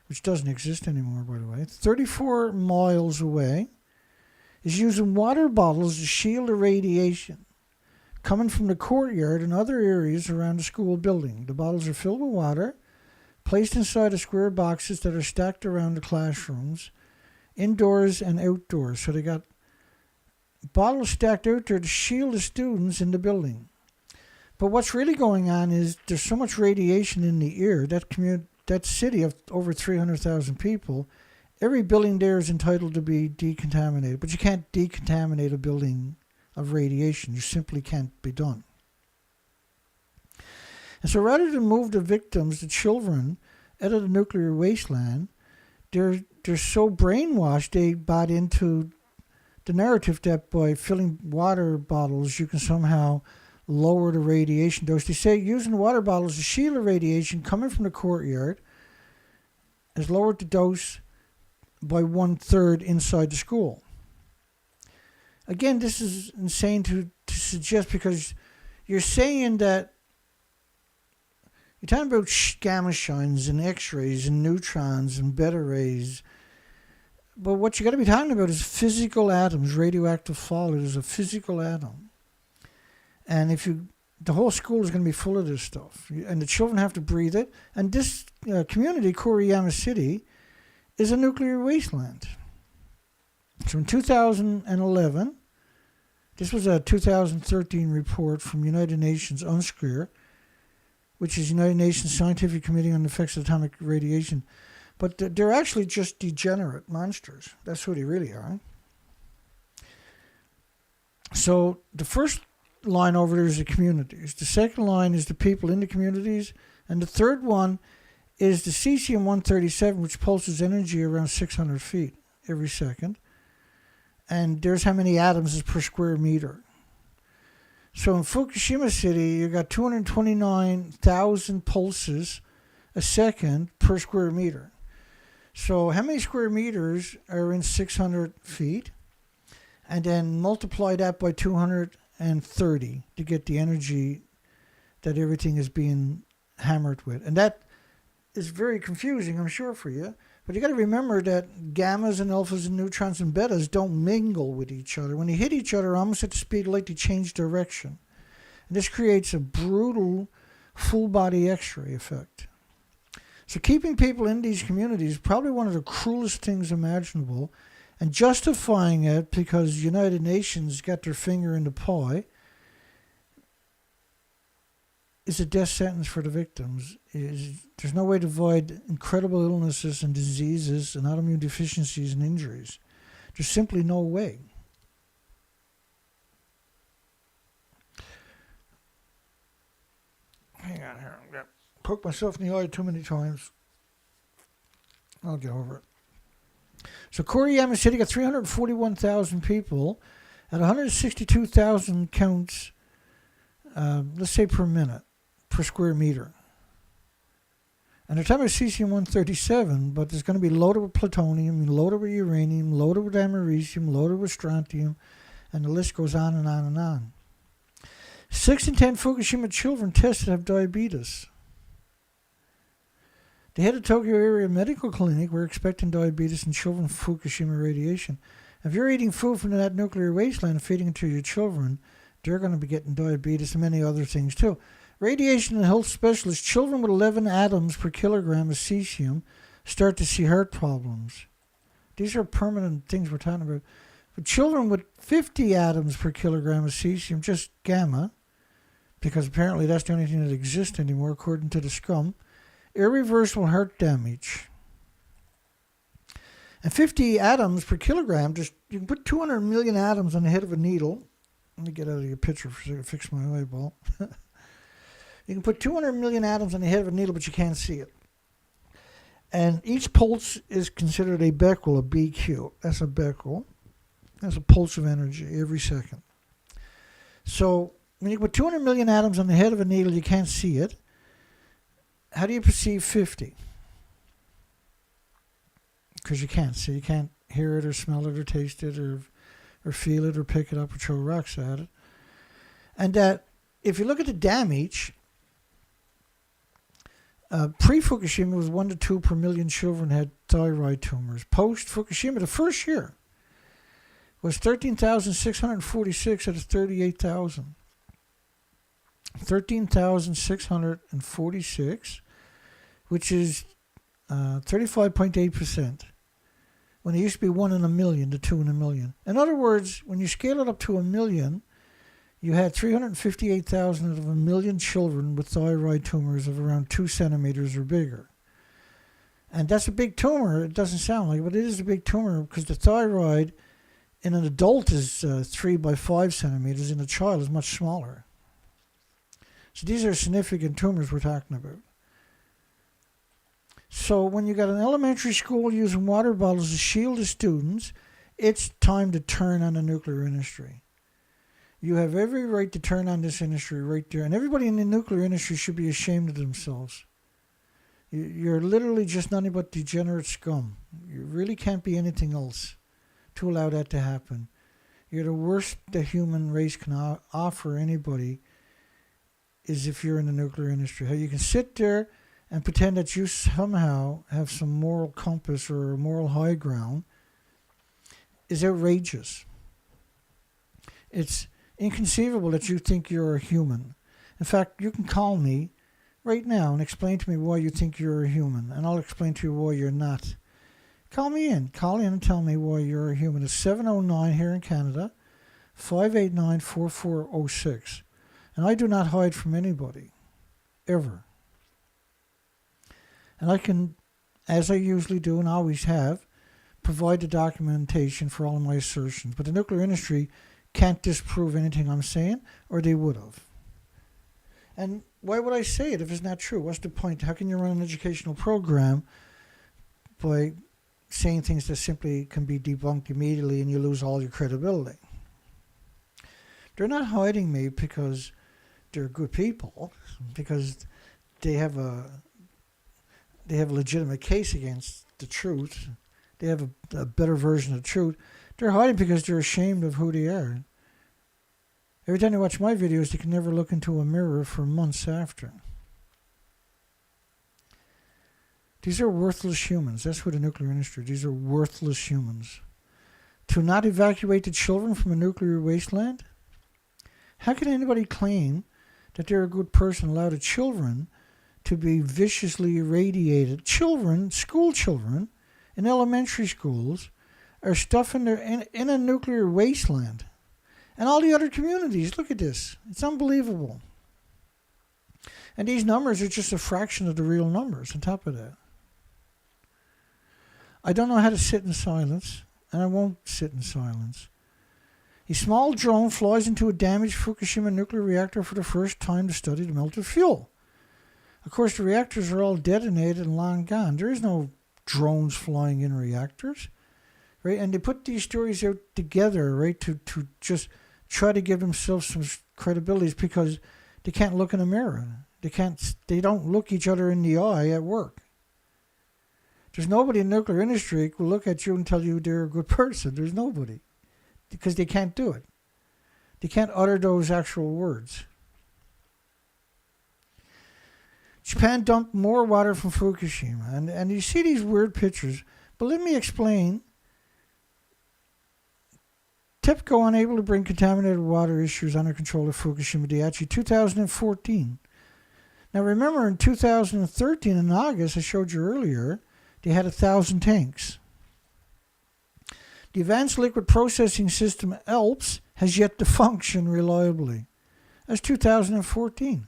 Speaker 1: which doesn't exist anymore, by the way, 34 miles away, is using water bottles to shield the radiation coming from the courtyard and other areas around the school building. The bottles are filled with water, placed inside the square boxes that are stacked around the classrooms, indoors and outdoors. So they got bottles stacked out there to shield the students in the building. But what's really going on is there's so much radiation in the air, that city of over 300,000 people, every building there is entitled to be decontaminated. But you can't decontaminate a building of radiation. You simply can't be done. And so rather than move the victims, the children, out of the nuclear wasteland, they're so brainwashed they bought into the narrative that by filling water bottles you can somehow lower the radiation dose. They say using water bottles to shield the radiation coming from the courtyard has lowered the dose by 1/3 inside the school. Again, this is insane to suggest, because you're saying that you're talking about gamma shines and X-rays and neutrons and beta rays. But what you got to be talking about is physical atoms. Radioactive fallout is a physical atom. And the whole school is going to be full of this stuff. And the children have to breathe it. And this community, Fukushima City, is a nuclear wasteland. So in 2011, this was a 2013 report from United Nations UNSCREAR, which is United Nations Scientific Committee on the Effects of Atomic Radiation. But they're actually just degenerate monsters. That's who they really are. So the first line over there is the communities. The second line is the people in the communities. And the third one is the cesium-137, which pulses energy around 600 feet every second. And there's how many atoms is per square meter. So in Fukushima City, you got 229,000 pulses a second per square meter. So how many square meters are in 600 feet? And then multiply that by 230 to get the energy that everything is being hammered with. And that is very confusing, I'm sure, for you. But you got to remember that gammas and alphas and neutrons and betas don't mingle with each other. When they hit each other, almost at the speed of light, they change direction. And this creates a brutal full-body X-ray effect. So keeping people in these communities is probably one of the cruelest things imaginable, and justifying it because the United Nations got their finger in the pie is a death sentence for the victims. There's no way to avoid incredible illnesses and diseases and autoimmune deficiencies and injuries. There's simply no way. Hang on here. I've poked myself in the eye too many times. I'll get over it. So Fukushima City got 341,000 people at 162,000 counts, let's say per minute, per square meter. And they're talking about cesium-137, but there's going to be loaded with plutonium, loaded with uranium, loaded with americium, loaded with strontium, and the list goes on and on and on. 6 in 10 Fukushima children tested have diabetes. The head of Tokyo Area Medical Clinic were expecting diabetes in children from Fukushima radiation. If you're eating food from that nuclear wasteland and feeding it to your children, they're going to be getting diabetes and many other things too. Radiation and health specialists, children with 11 atoms per kilogram of cesium start to see heart problems. These are permanent things we're talking about. But children with 50 atoms per kilogram of cesium, just gamma, because apparently that's the only thing that exists anymore according to the scum, irreversible heart damage. And 50 atoms per kilogram, you can put 200 million atoms on the head of a needle. Let me get out of your picture so I can fix my eyeball. You can put 200 million atoms on the head of a needle, but you can't see it. And each pulse is considered a Becquerel, a BQ. That's a Becquerel. That's a pulse of energy every second. So when you put 200 million atoms on the head of a needle, you can't see it. How do you perceive 50? Because you can't see. You can't hear it or smell it or taste it or feel it or pick it up or throw rocks at it. And that if you look at the damage, pre-Fukushima was 1 to 2 per million children had thyroid tumors. Post-Fukushima, the first year, was 13,646 out of 38,000. 13,646, which is 35.8%. When it used to be 1 in a million to 2 in a million. In other words, when you scale it up to a million, you had 358,000 out of a million children with thyroid tumors of around 2 centimeters or bigger. And that's a big tumor. It doesn't sound like it, but it is a big tumor because the thyroid in an adult is 3 by 5 centimeters. In a child is much smaller. So these are significant tumors we're talking about. So when you got an elementary school using water bottles to shield the students, it's time to turn on the nuclear industry. You have every right to turn on this industry right there. And everybody in the nuclear industry should be ashamed of themselves. You're literally just nothing but degenerate scum. You really can't be anything else to allow that to happen. You're the worst the human race can offer anybody is if you're in the nuclear industry. How you can sit there and pretend that you somehow have some moral compass or moral high ground is outrageous. It's inconceivable that you think you're a human. In fact, you can call me right now and explain to me why you think you're a human, and I'll explain to you why you're not. Call in and tell me why you're a human. It's 709 here in Canada, 589-4406. And I do not hide from anybody, ever. And I can, as I usually do and always have, provide the documentation for all of my assertions. But the nuclear industry can't disprove anything I'm saying, or they would have. And why would I say it if it's not true? What's the point? How can you run an educational program by saying things that simply can be debunked immediately and you lose all your credibility? They're not hiding me because they're good people, because they have a legitimate case against the truth. They have a better version of the truth. They're hiding because they're ashamed of who they are. Every time they watch my videos, they can never look into a mirror for months after. These are worthless humans. That's what the nuclear industry. These are worthless humans. To not evacuate the children from a nuclear wasteland? How can anybody claim that they're a good person, allow the children to be viciously irradiated? Children, school children, in elementary schools, are stuff in a nuclear wasteland. And all the other communities, look at this. It's unbelievable. And these numbers are just a fraction of the real numbers on top of that. I don't know how to sit in silence, and I won't sit in silence. A small drone flies into a damaged Fukushima nuclear reactor for the first time to study the melted fuel. Of course, the reactors are all detonated and long gone. There is no drones flying in reactors, right? And they put these stories out together, right, to just try to give themselves some credibility because they can't look in a mirror. They don't look each other in the eye at work. There's nobody in the nuclear industry who will look at you and tell you they're a good person. There's nobody. Because they can't do it. They can't utter those actual words. Japan dumped more water from Fukushima. And you see these weird pictures. But let me explain. TEPCO unable to bring contaminated water issues under control at Fukushima Daiichi 2014. Now remember in 2013 in August, I showed you earlier, they had 1,000 tanks. The Advanced Liquid Processing System, ALPS, has yet to function reliably. That's 2014.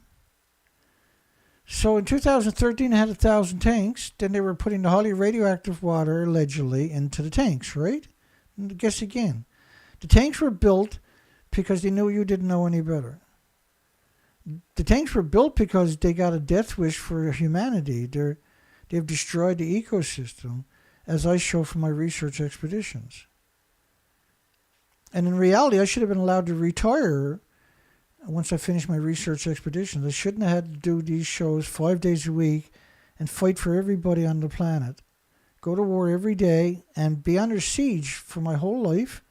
Speaker 1: So in 2013, they had 1,000 tanks. Then they were putting the highly radioactive water, allegedly, into the tanks, right? And guess again. The tanks were built because they knew you didn't know any better. The tanks were built because they got a death wish for humanity. They've destroyed the ecosystem, as I show from my research expeditions. And in reality, I should have been allowed to retire once I finished my research expeditions. I shouldn't have had to do these shows 5 days a week and fight for everybody on the planet, go to war every day, and be under siege for my whole life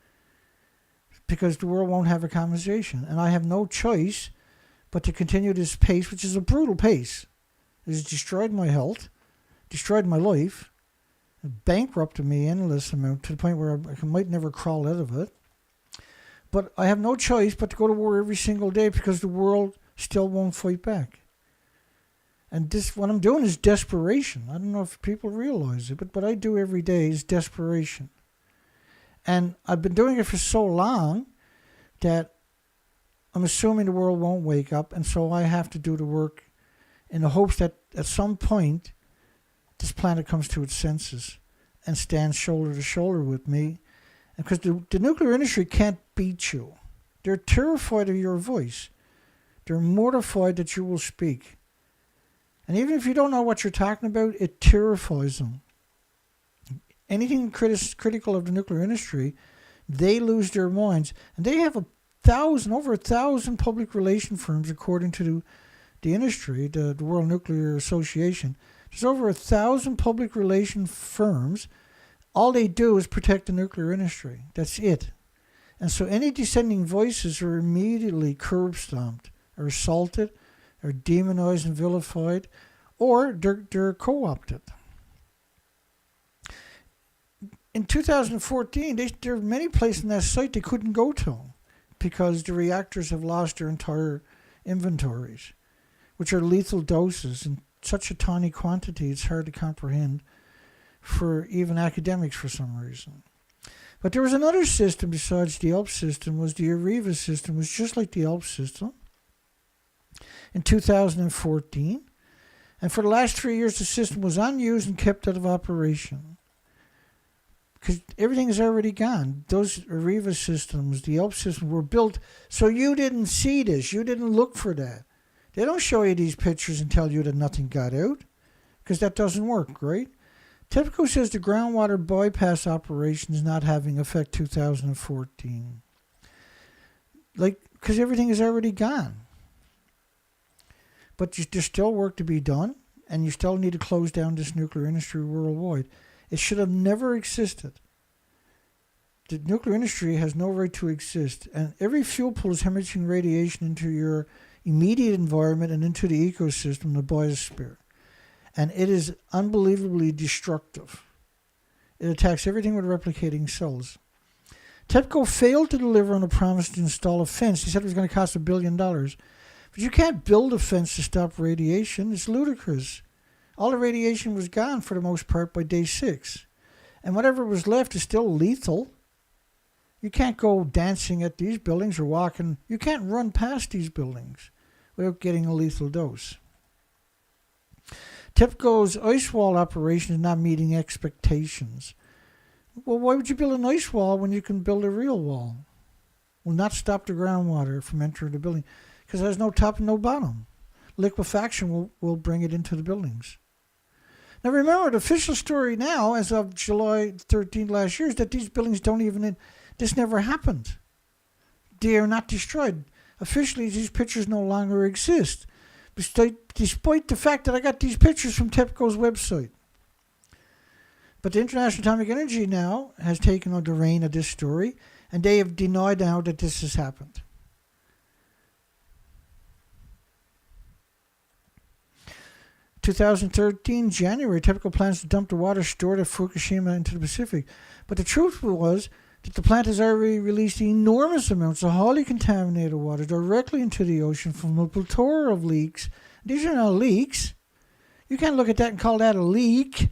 Speaker 1: because the world won't have a conversation. And I have no choice but to continue this pace, which is a brutal pace. It has destroyed my health, destroyed my life, bankrupted me endless amount to the point where I might never crawl out of it. But I have no choice but to go to war every single day because the world still won't fight back. And this, what I'm doing is desperation. I don't know if people realize it, but what I do every day is desperation. And I've been doing it for so long that I'm assuming the world won't wake up, and so I have to do the work in the hopes that at some point this planet comes to its senses and stands shoulder to shoulder with me. Because the nuclear industry can't beat you. They're terrified of your voice. They're mortified that you will speak. And even if you don't know what you're talking about, it terrifies them. Anything critical of the nuclear industry, they lose their minds. And they have over 1,000 public relation firms, according to the industry, the World Nuclear Association, There's over 1,000 public relation firms. All they do is protect the nuclear industry. That's it. And so any dissenting voices are immediately curb stomped, or assaulted, or demonized and vilified, or they're co-opted. In 2014, there are many places in that site they couldn't go to because the reactors have lost their entire inventories, which are lethal doses in such a tiny quantity it's hard to comprehend for even academics for some reason. But there was another system besides the ELP system, was the AREVA system, was just like the ELP system in 2014. And for the last 3 years, the system was unused and kept out of operation. Because everything is already gone. Those AREVA systems, the ELP system, were built so you didn't see this. You didn't look for that. They don't show you these pictures and tell you that nothing got out, because that doesn't work, right? TEPCO says the groundwater bypass operation is not having effect 2014. Because everything is already gone. But there's still work to be done, and you still need to close down this nuclear industry worldwide. It should have never existed. The nuclear industry has no right to exist, and every fuel pool is hemorrhaging radiation into your immediate environment and into the ecosystem, the biosphere. And it is unbelievably destructive. It attacks everything with replicating cells. TEPCO failed to deliver on a promise to install a fence. He said it was going to cost $1 billion. But you can't build a fence to stop radiation. It's ludicrous. All the radiation was gone for the most part by day 6. And whatever was left is still lethal. You can't go dancing at these buildings or walking. You can't run past these buildings without getting a lethal dose. TEPCO's ice wall operation is not meeting expectations. Well, why would you build an ice wall when you can build a real wall? Will not stop the groundwater from entering the building because it has no top and no bottom. Liquefaction will bring it into the buildings. Now remember, the official story now, as of July 13th last year, is that these buildings this never happened. They are not destroyed. Officially, these pictures no longer exist, despite the fact that I got these pictures from TEPCO's website. But the International Atomic Energy now has taken on the reign of this story, and they have denied now that this has happened. In 2013, January, TEPCO plans to dump the water stored at Fukushima into the Pacific. But the truth was that the plant has already released enormous amounts of highly contaminated water directly into the ocean from a plethora of leaks. These are not leaks. You can't look at that and call that a leak.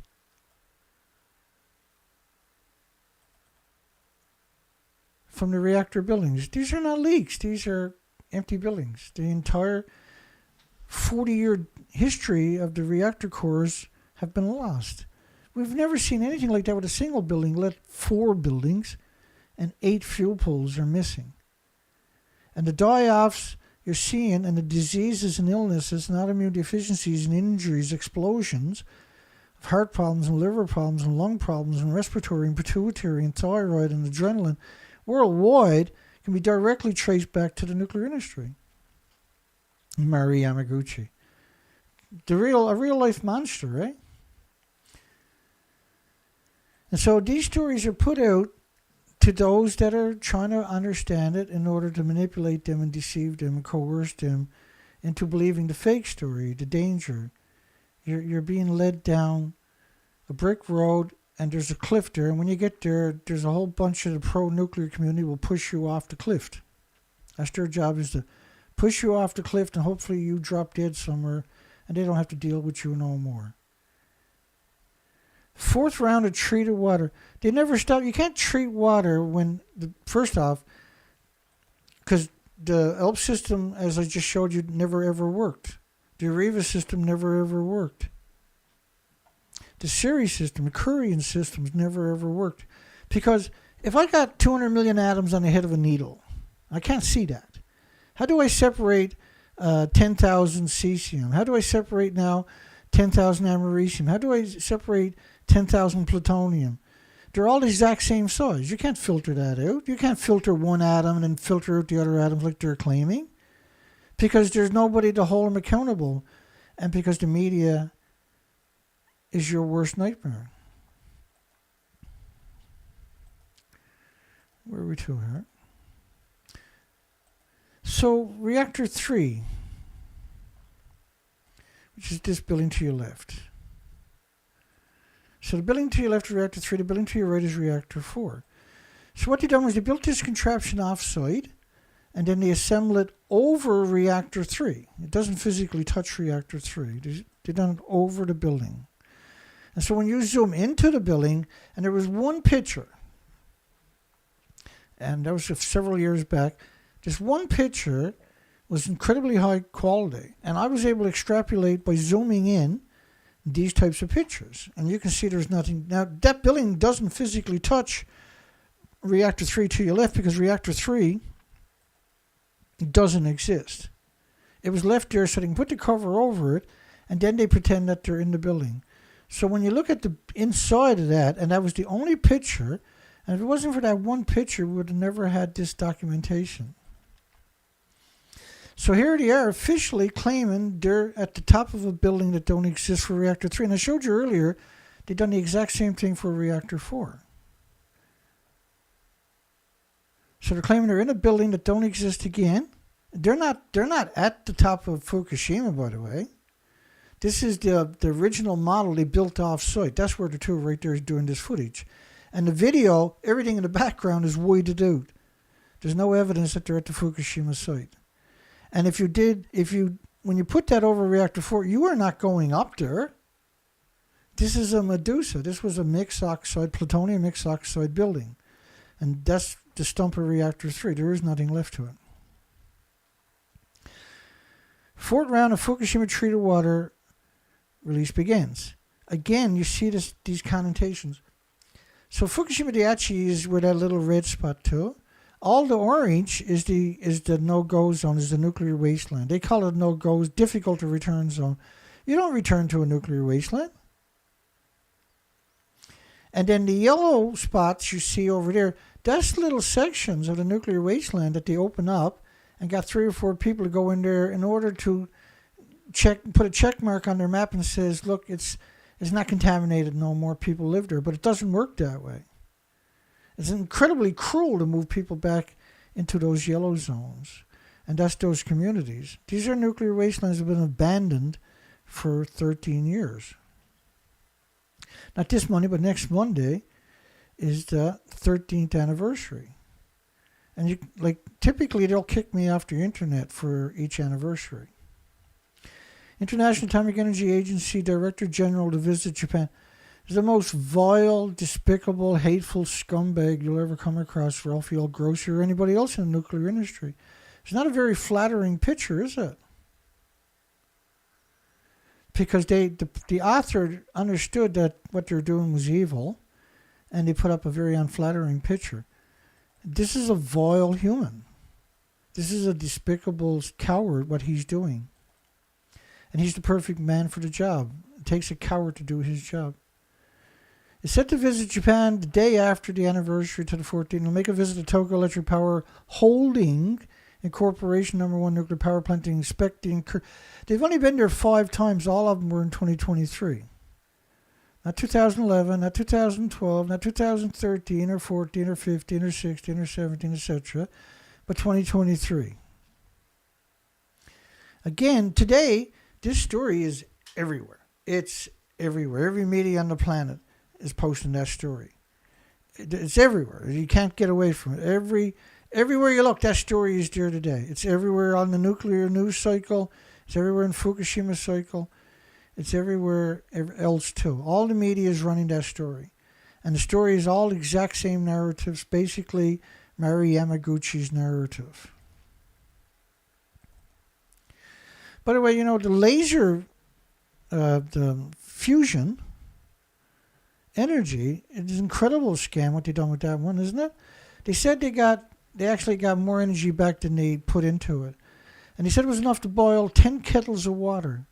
Speaker 1: From the reactor buildings. These are not leaks. These are empty buildings. The entire 40-year history of the reactor cores have been lost. We've never seen anything like that with a single building, let 4 buildings, and 8 fuel pools are missing. And the die-offs you're seeing, and the diseases and illnesses and autoimmune deficiencies and injuries, explosions of heart problems and liver problems and lung problems and respiratory and pituitary and thyroid and adrenaline worldwide can be directly traced back to the nuclear industry. Mari Yamaguchi. A real life monster, right? And so these stories are put out to those that are trying to understand it in order to manipulate them and deceive them and coerce them into believing the fake story, the danger. You're being led down a brick road, and there's a cliff there, and when you get there, there's a whole bunch of the pro-nuclear community will push you off the cliff. That's their job, is to push you off the cliff, and hopefully you drop dead somewhere, and they don't have to deal with you no more. 4th round of treated water. They never stop. You can't treat water when, first off, because the ELP system, as I just showed you, never ever worked. The AREVA system never ever worked. The Siri system, the Curian systems never ever worked. Because if I got 200 million atoms on the head of a needle, I can't see that. How do I separate 10,000 cesium? How do I separate now 10,000 americium? How do I separate 10,000 plutonium? They're all the exact same size. You can't filter that out. You can't filter one atom and then filter out the other atoms like they're claiming, because there's nobody to hold them accountable, and because the media is your worst nightmare? Where are we to here? So reactor 3, which is this building to your left. So the building to your left is reactor 3, the building to your right is reactor 4. So what they done was they built this contraption off-site, and then they assemble it over reactor 3. It doesn't physically touch reactor 3. They done it over the building. And so when you zoom into the building, and there was one picture, and that was several years back, this one picture was incredibly high quality. And I was able to extrapolate by zooming in these types of pictures. And you can see there's nothing. Now, that building doesn't physically touch reactor 3 to your left because reactor 3 doesn't exist. It was left there so they can put the cover over it, and then they pretend that they're in the building. So when you look at the inside of that, and that was the only picture, and if it wasn't for that one picture, we would have never had this documentation. So here they are officially claiming they're at the top of a building that don't exist for reactor 3. And I showed you earlier, they've done the exact same thing for reactor 4. So they're claiming they're in a building that don't exist again. They're not at the top of Fukushima, by the way. This is the original model they built off-site. That's where the two right there is doing this footage. And the video, everything in the background is whited out. There's no evidence that they're at the Fukushima site. And when you put that over reactor 4, you are not going up there. This is a Medusa. This was a mixed oxide, plutonium mixed oxide building. And that's the stump of reactor 3. There is nothing left to it. Fourth round of Fukushima treated water release begins. Again, you see these connotations. So Fukushima Daiichi is where that little red spot too. All the orange is the no-go zone, is the nuclear wasteland. They call it no-go, difficult to return zone. You don't return to a nuclear wasteland. And then the yellow spots you see over there, that's little sections of the nuclear wasteland that they open up and got 3 or 4 people to go in there in order to put a check mark on their map and says, look, it's not contaminated, no more people live there. But it doesn't work that way. It's incredibly cruel to move people back into those yellow zones. And that's those communities. These are nuclear wastelands that have been abandoned for 13 years. Not this Monday, but next Monday is the 13th anniversary. And typically they'll kick me off the internet for each anniversary. International Atomic Energy Agency Director General to visit Japan is the most vile, despicable, hateful scumbag you'll ever come across, Raphael Grossi or anybody else in the nuclear industry. It's not a very flattering picture, is it? Because the author understood that what they're doing was evil, and they put up a very unflattering picture. This is a vile human. This is a despicable coward, what he's doing. And he's the perfect man for the job. It takes a coward to do his job. Is set to visit Japan the day after the anniversary to the 14th. He'll make a visit to Tokyo Electric Power Holding Incorporation #1 nuclear power plant to inspect they've only been there 5 times. All of them were in 2023. Not 2011, not 2012, not 2013 or 14 or 15 or 16 or 17, etc. But 2023. Again, today, this story is everywhere. It's everywhere. Every media on the planet is posting that story. It's everywhere. You can't get away from it. Everywhere you look, that story is there today. It's everywhere on the nuclear news cycle. It's everywhere in Fukushima cycle. It's everywhere else too. All the media is running that story. And the story is all exact same narratives, basically Mari Yamaguchi's narrative. By the way, the laser, the fusion energy, it is an incredible scam what they done with that one, isn't it? They said they actually got more energy back than they put into it. And they said it was enough to boil 10 kettles of water.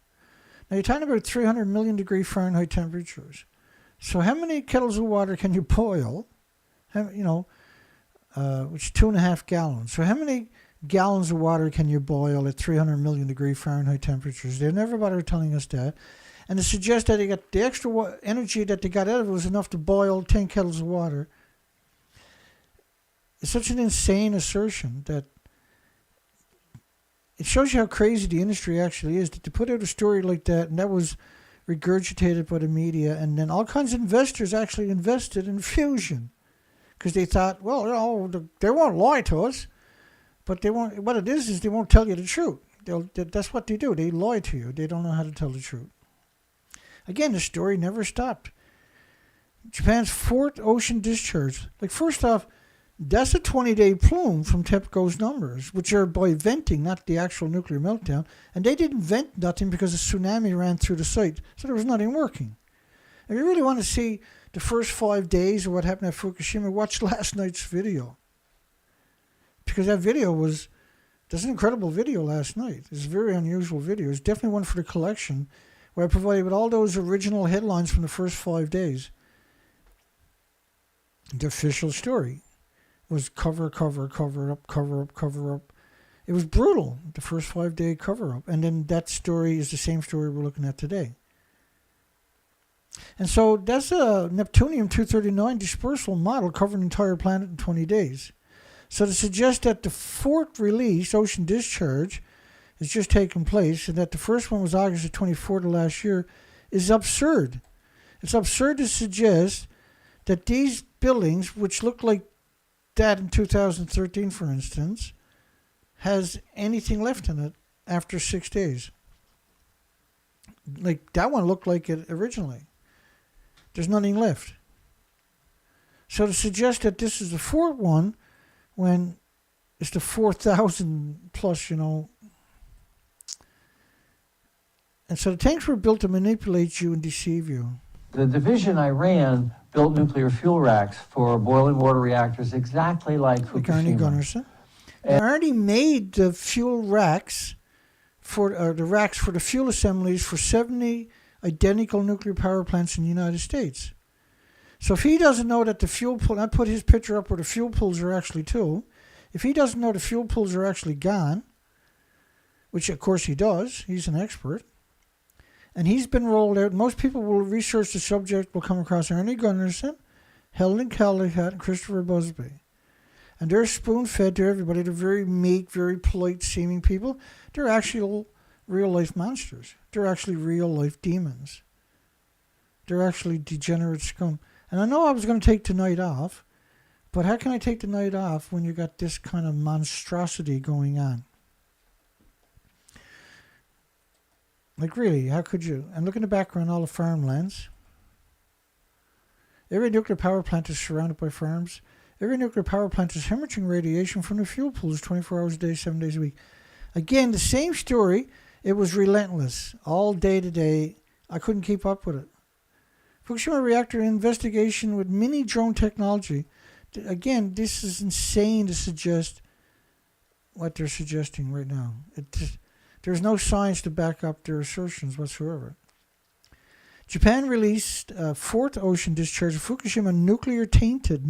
Speaker 1: Now you're talking about 300 million degree Fahrenheit temperatures. So how many kettles of water can you boil? Which is 2.5 gallons. So how many gallons of water can you boil at 300 million degree Fahrenheit temperatures? They never bothered telling us that. and to suggest that they got the extra energy that they got out of it was enough to boil 10 kettles of water. It's such an insane assertion that it shows you how crazy the industry actually is, that to put out a story like that, and that was regurgitated by the media, and then all kinds of investors actually invested in fusion because they thought, well, you know, they won't lie to us, but they won't. What it is they won't tell you the truth. That's what they do. They lie to you. They don't know how to tell the truth. Again, the story never stopped. Japan's fourth ocean discharge. Like, first off, that's a 20-day plume from TEPCO's numbers, which are by venting, not the actual nuclear meltdown. And they didn't vent nothing because a tsunami ran through the site, so there was nothing working. If you really want to see the first 5 days of what happened at Fukushima, watch last night's video. Because that video there's an incredible video last night. It's a very unusual video. It's definitely one for the collection, where I provided with all those original headlines from the first 5 days. The official story was cover up. It was brutal, the first 5 day cover up. And then that story is the same story we're looking at today. And so that's a Neptunium-239 dispersal model covering the entire planet in 20 days. So to suggest that the fourth release, ocean discharge, has just taken place, and that the first one was August the 24th of last year, is absurd. It's absurd to suggest that these buildings, which look like that in 2013, for instance, has anything left in it after 6 days. Like, that one looked like it originally. There's nothing left. So to suggest that this is the fourth one, when it's the 4,000 plus, you know. And so the tanks were built to manipulate you and deceive you.
Speaker 7: The division I ran built nuclear fuel racks for boiling water reactors exactly like Fukushima.
Speaker 1: Arnie Gunnarsson. Arnie made the fuel racks for the fuel assemblies for 70 identical nuclear power plants in the United States. So if he doesn't know that the fuel pool, I put his picture up where the fuel pools are actually too. If he doesn't know the fuel pools are actually gone, which of course he does, he's an expert, and he's been rolled out. Most people will research the subject, will come across Arnie Gunnarsson, Helen Caldicott, and Christopher Busby. And they're spoon-fed to everybody. They're very meek, very polite-seeming people. They're actual real-life monsters. They're actually real-life demons. They're actually degenerate scum. And I know I was going to take tonight off, but how can I take the night off when you got this kind of monstrosity going on? Like, really, how could you? And look in the background, all the farmlands. Every nuclear power plant is surrounded by farms. Every nuclear power plant is hemorrhaging radiation from the fuel pools 24 hours a day, 7 days a week. Again, the same story. It was relentless, all day to day. I couldn't keep up with it. Fukushima reactor investigation with mini drone technology. Again, this is insane to suggest what they're suggesting right now. There's no science to back up their assertions whatsoever. Japan released fourth ocean discharge of Fukushima nuclear tainted.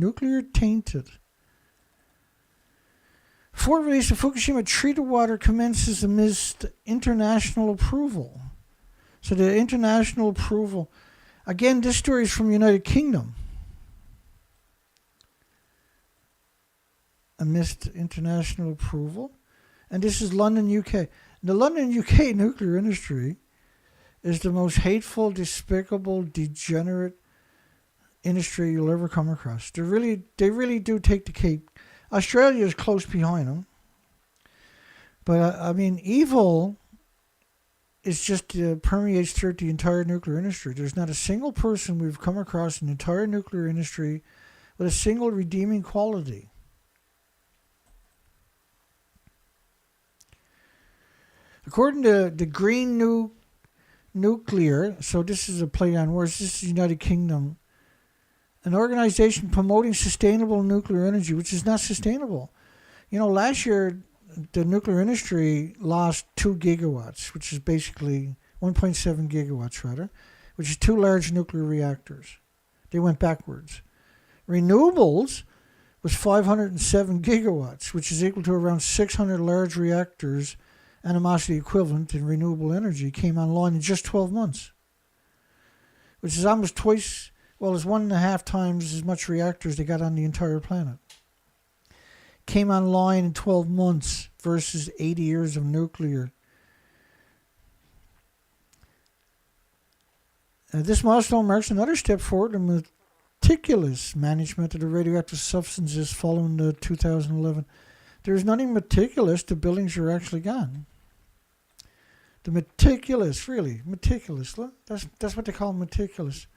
Speaker 1: Fourth release of Fukushima treated water commences amidst international approval. So the international approval, again, this story is from the United Kingdom. Amidst international approval. And this is London, UK. The London, UK nuclear industry is the most hateful, despicable, degenerate industry you'll ever come across. They really do take the cake. Australia is close behind them. But, I mean, evil is just permeates throughout the entire nuclear industry. There's not a single person we've come across in the entire nuclear industry with a single redeeming quality. According to the GreeNewclear, so this is a play on words, this is the United Kingdom, an organization promoting sustainable nuclear energy, which is not sustainable. You know, last year, the nuclear industry lost 2 gigawatts, which is basically 1.7 gigawatts, rather, which is 2 large nuclear reactors. They went backwards. Renewables was 507 gigawatts, which is equal to around 600 large reactors, animosity equivalent in renewable energy, came online in just 12 months. which is almost twice, well, it's 1.5 times as much reactors they got on the entire planet. Came online in 12 months versus 80 years of nuclear. This milestone marks another step forward in meticulous management of the radioactive substances following the 2011. There's nothing meticulous. The buildings are actually gone. The meticulous, really, meticulous. Look, that's what they call meticulous.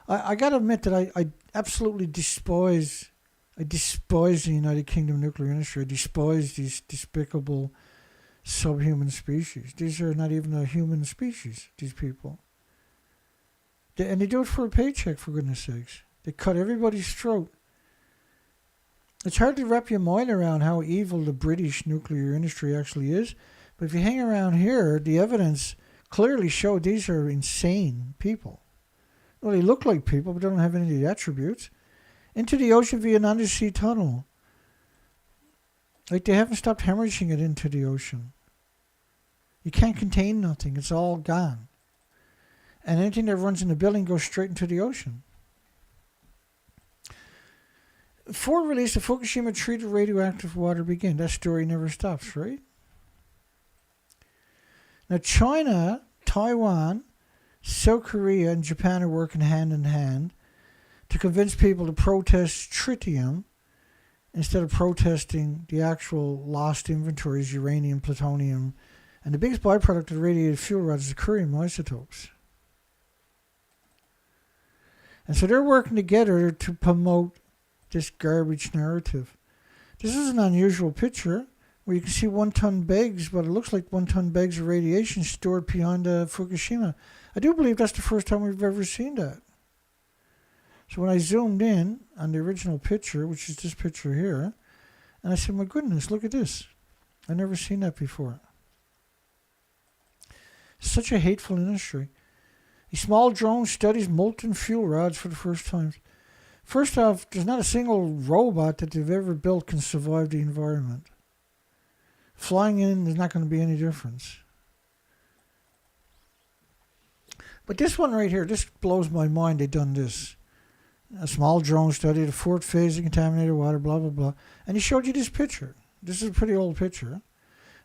Speaker 1: I got to admit that I absolutely despise the United Kingdom nuclear industry. I despise these despicable subhuman species. These are not even a human species, these people. And they do it for a paycheck, for goodness sakes. They cut everybody's throat. It's hard to wrap your mind around how evil the British nuclear industry actually is. But if you hang around here, the evidence clearly showed these are insane people. Well, they look like people, but they don't have any of the attributes. Into the ocean via an undersea tunnel. Like, they haven't stopped hemorrhaging it into the ocean. You can't contain nothing. It's all gone. And anything that runs in the building goes straight into the ocean. Ford released the Fukushima treated radioactive water began. That story never stops, right? Now, China, Taiwan, South Korea, and Japan are working hand in hand to convince people to protest tritium instead of protesting the actual lost inventories, uranium, plutonium, and the biggest byproduct of the radiated fuel rods is the curium isotopes. And so they're working together to promote this garbage narrative. This is an unusual picture where you can see 1-ton bags, but it looks like 1-ton bags of radiation stored behind Fukushima. I do believe that's the first time we've ever seen that. So when I zoomed in on the original picture, which is this picture here, and I said, my goodness, look at this. I've never seen that before. Such a hateful industry. A small drone studies molten fuel rods for the first time. First off, there's not a single robot that they've ever built can survive the environment. Flying in, there's not going to be any difference. But this one right here, this blows my mind. They've done this. A small drone study, the fourth phase of contaminated water, blah, blah, blah. And he showed you this picture. This is a pretty old picture. And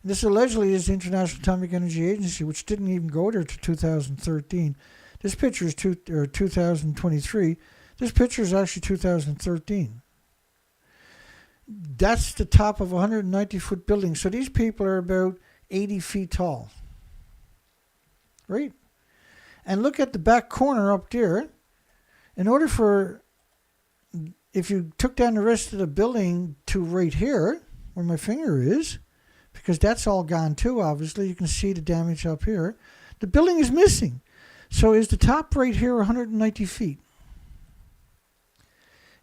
Speaker 1: this allegedly is the International Atomic Energy Agency, which didn't even go there to 2013. This picture is 2023. This picture is actually 2013. That's the top of a 190-foot building. So these people are about 80 feet tall. Right? And look at the back corner up there. In order for, if you took down the rest of the building to right here, where my finger is, because that's all gone too, obviously, you can see the damage up here. The building is missing. So is the top right here 190 feet?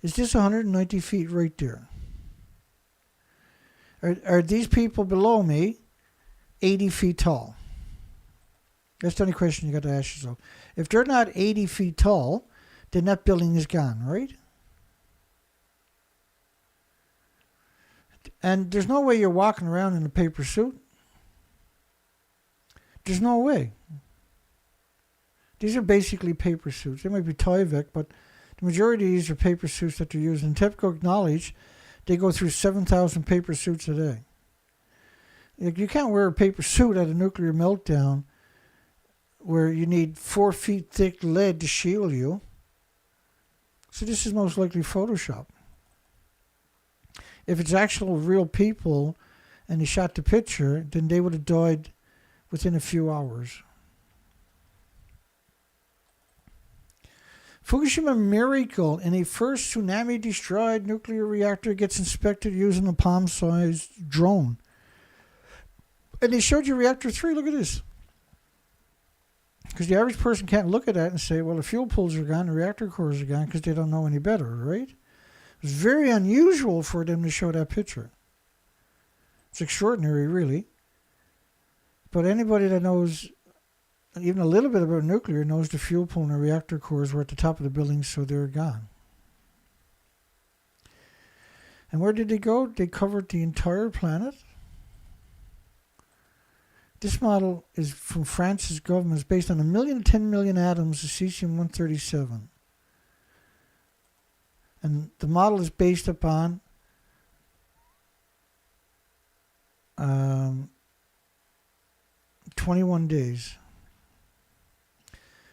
Speaker 1: Is this 190 feet right there? Are these people below me 80 feet tall? That's the only question you got to ask yourself. If they're not 80 feet tall, then that building is gone, right? And there's no way you're walking around in a paper suit. There's no way. These are basically paper suits. They might be Tyvek, but the majority of these are paper suits that they're using. TEPCO acknowledged they go through 7,000 paper suits a day. You can't wear a paper suit at a nuclear meltdown where you need 4 feet thick lead to shield you. So this is most likely Photoshop. If it's actual real people and they shot the picture, then they would have died within a few hours. Fukushima Miracle in a first tsunami-destroyed nuclear reactor gets inspected using a palm-sized drone. And they showed you reactor 3. Look at this. Because the average person can't look at that and say, well, the fuel pools are gone, the reactor cores are gone, because they don't know any better, right? It's very unusual for them to show that picture. It's extraordinary, really. But anybody that knows even a little bit about nuclear knows the fuel pool and the reactor cores were at the top of the building, so they're gone. And where did they go? They covered the entire planet. This model is from France's government. It's based on 1,000,000 to 10 million atoms of cesium-137. And the model is based upon 21 days.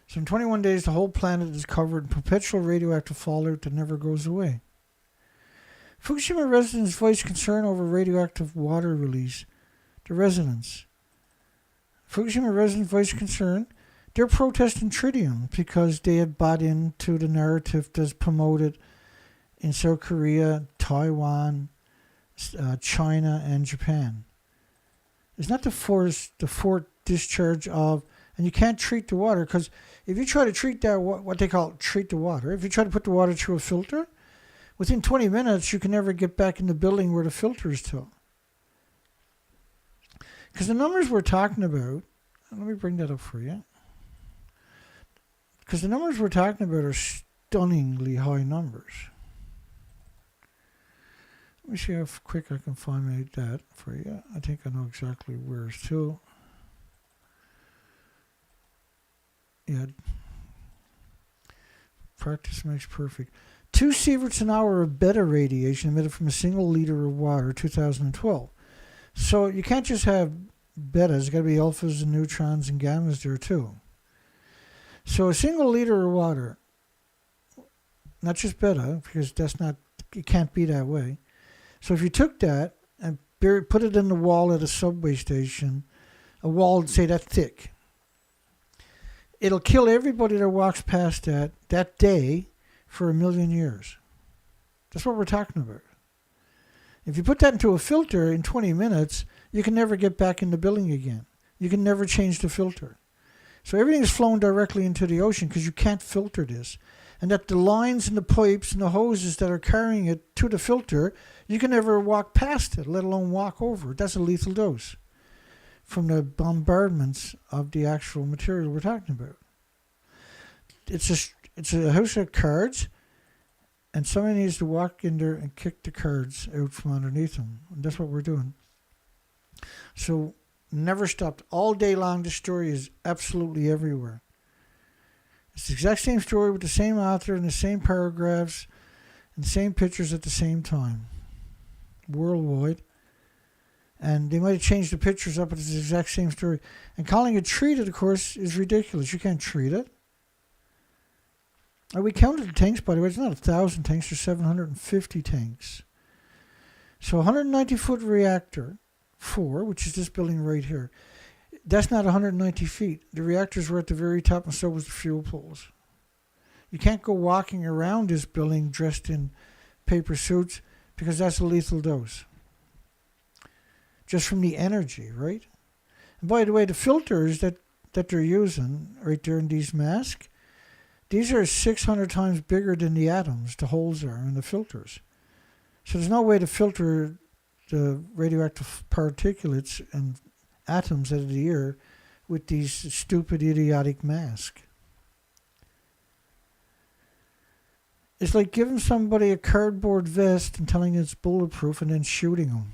Speaker 1: So in 21 days, the whole planet is covered in perpetual radioactive fallout that never goes away. Fukushima residents voiced concern over radioactive water release. The residents. Fukushima residents voiced concern. They're protesting tritium because they had bought into the narrative that's promoted in South Korea, Taiwan, China, and Japan. It's not the fourth discharge of, and you can't treat the water, because if you try to treat that, what they call treat the water, if you try to put the water through a filter, within 20 minutes you can never get back in the building where the filter is to. Because the numbers we're talking about, let me bring that up for you, because the numbers we're talking about are stunningly high numbers. Let me see how quick I can find that for you. I think I know exactly where it's to. Yeah. Practice makes perfect. 2 sieverts an hour of beta radiation emitted from a single liter of water, 2012. So you can't just have betas. There's got to be alphas and neutrons and gammas there too. So a single liter of water, not just beta, because that's not, it can't be that way. So if you took that and put it in the wall at a subway station, a wall, say, that thick, it'll kill everybody that walks past that day for 1,000,000 years. That's what we're talking about. If you put that into a filter in 20 minutes, you can never get back in the building again. You can never change the filter. So everything is flowing directly into the ocean because you can't filter this. And that the lines and the pipes and the hoses that are carrying it to the filter, you can never walk past it, let alone walk over it. That's a lethal dose from the bombardments of the actual material we're talking about. It's a house of cards, and somebody needs to walk in there and kick the cards out from underneath them. And that's what we're doing. So never stopped. All day long, the story is absolutely everywhere. It's the exact same story with the same author and the same paragraphs and the same pictures at the same time. Worldwide. And they might have changed the pictures up, but it's the exact same story. And calling it treated, of course, is ridiculous. You can't treat it. We counted the tanks, by the way. It's not 1,000 tanks. There's 750 tanks. So 190-foot reactor 4, which is this building right here, that's not 190 feet. The reactors were at the very top, and so was the fuel pools. You can't go walking around this building dressed in paper suits because that's a lethal dose. Just from the energy, right? And by the way, the filters that they're using right there in these masks, these are 600 times bigger than the atoms, the holes are in the filters. So there's no way to filter the radioactive particulates and atoms out of the air with these stupid, idiotic masks. It's like giving somebody a cardboard vest and telling it's bulletproof and then shooting them.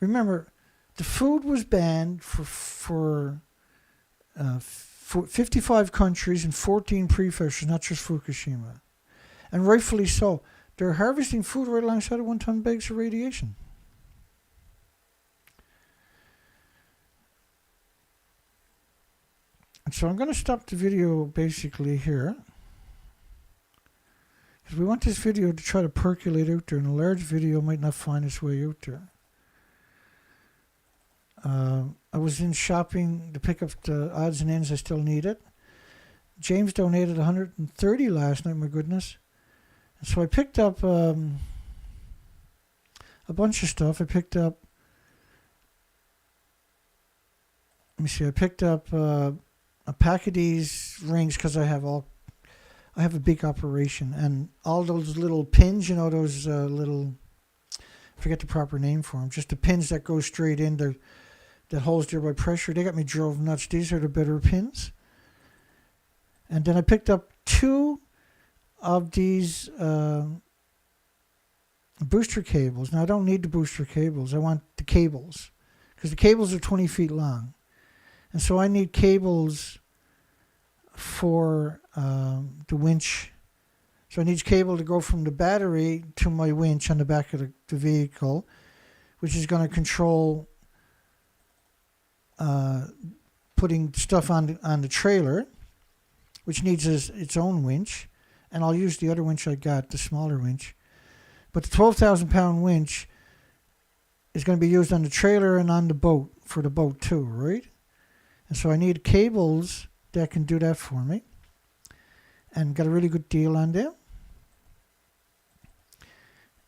Speaker 1: Remember, the food was banned for 55 countries and 14 prefectures, not just Fukushima. And rightfully so. They're harvesting food right alongside of 1-ton bags of radiation. And so I'm going to stop the video basically here, because we want this video to try to percolate out there, and a large video might not find its way out there. I was in shopping to pick up the odds and ends I still needed. James donated 130 last night, my goodness. And so I picked up a bunch of stuff. I picked up, I picked up a pack of these rings because I have a big operation, and all those little pins, those little, I forget the proper name for them, just the pins that go straight in there, that holds there by pressure. They got me drove nuts. These are the better pins. And then I picked up 2 of these booster cables. Now I don't need the booster cables. I want the cables, because the cables are 20 feet long. And so I need cables for the winch. So I need cable to go from the battery to my winch on the back of the vehicle, which is going to control putting stuff on the trailer, which needs its own winch. And I'll use the other winch I got, the smaller winch. But the 12,000 pound winch is going to be used on the trailer and on the boat, for the boat too, right? And so I need cables that can do that for me. And got a really good deal on them.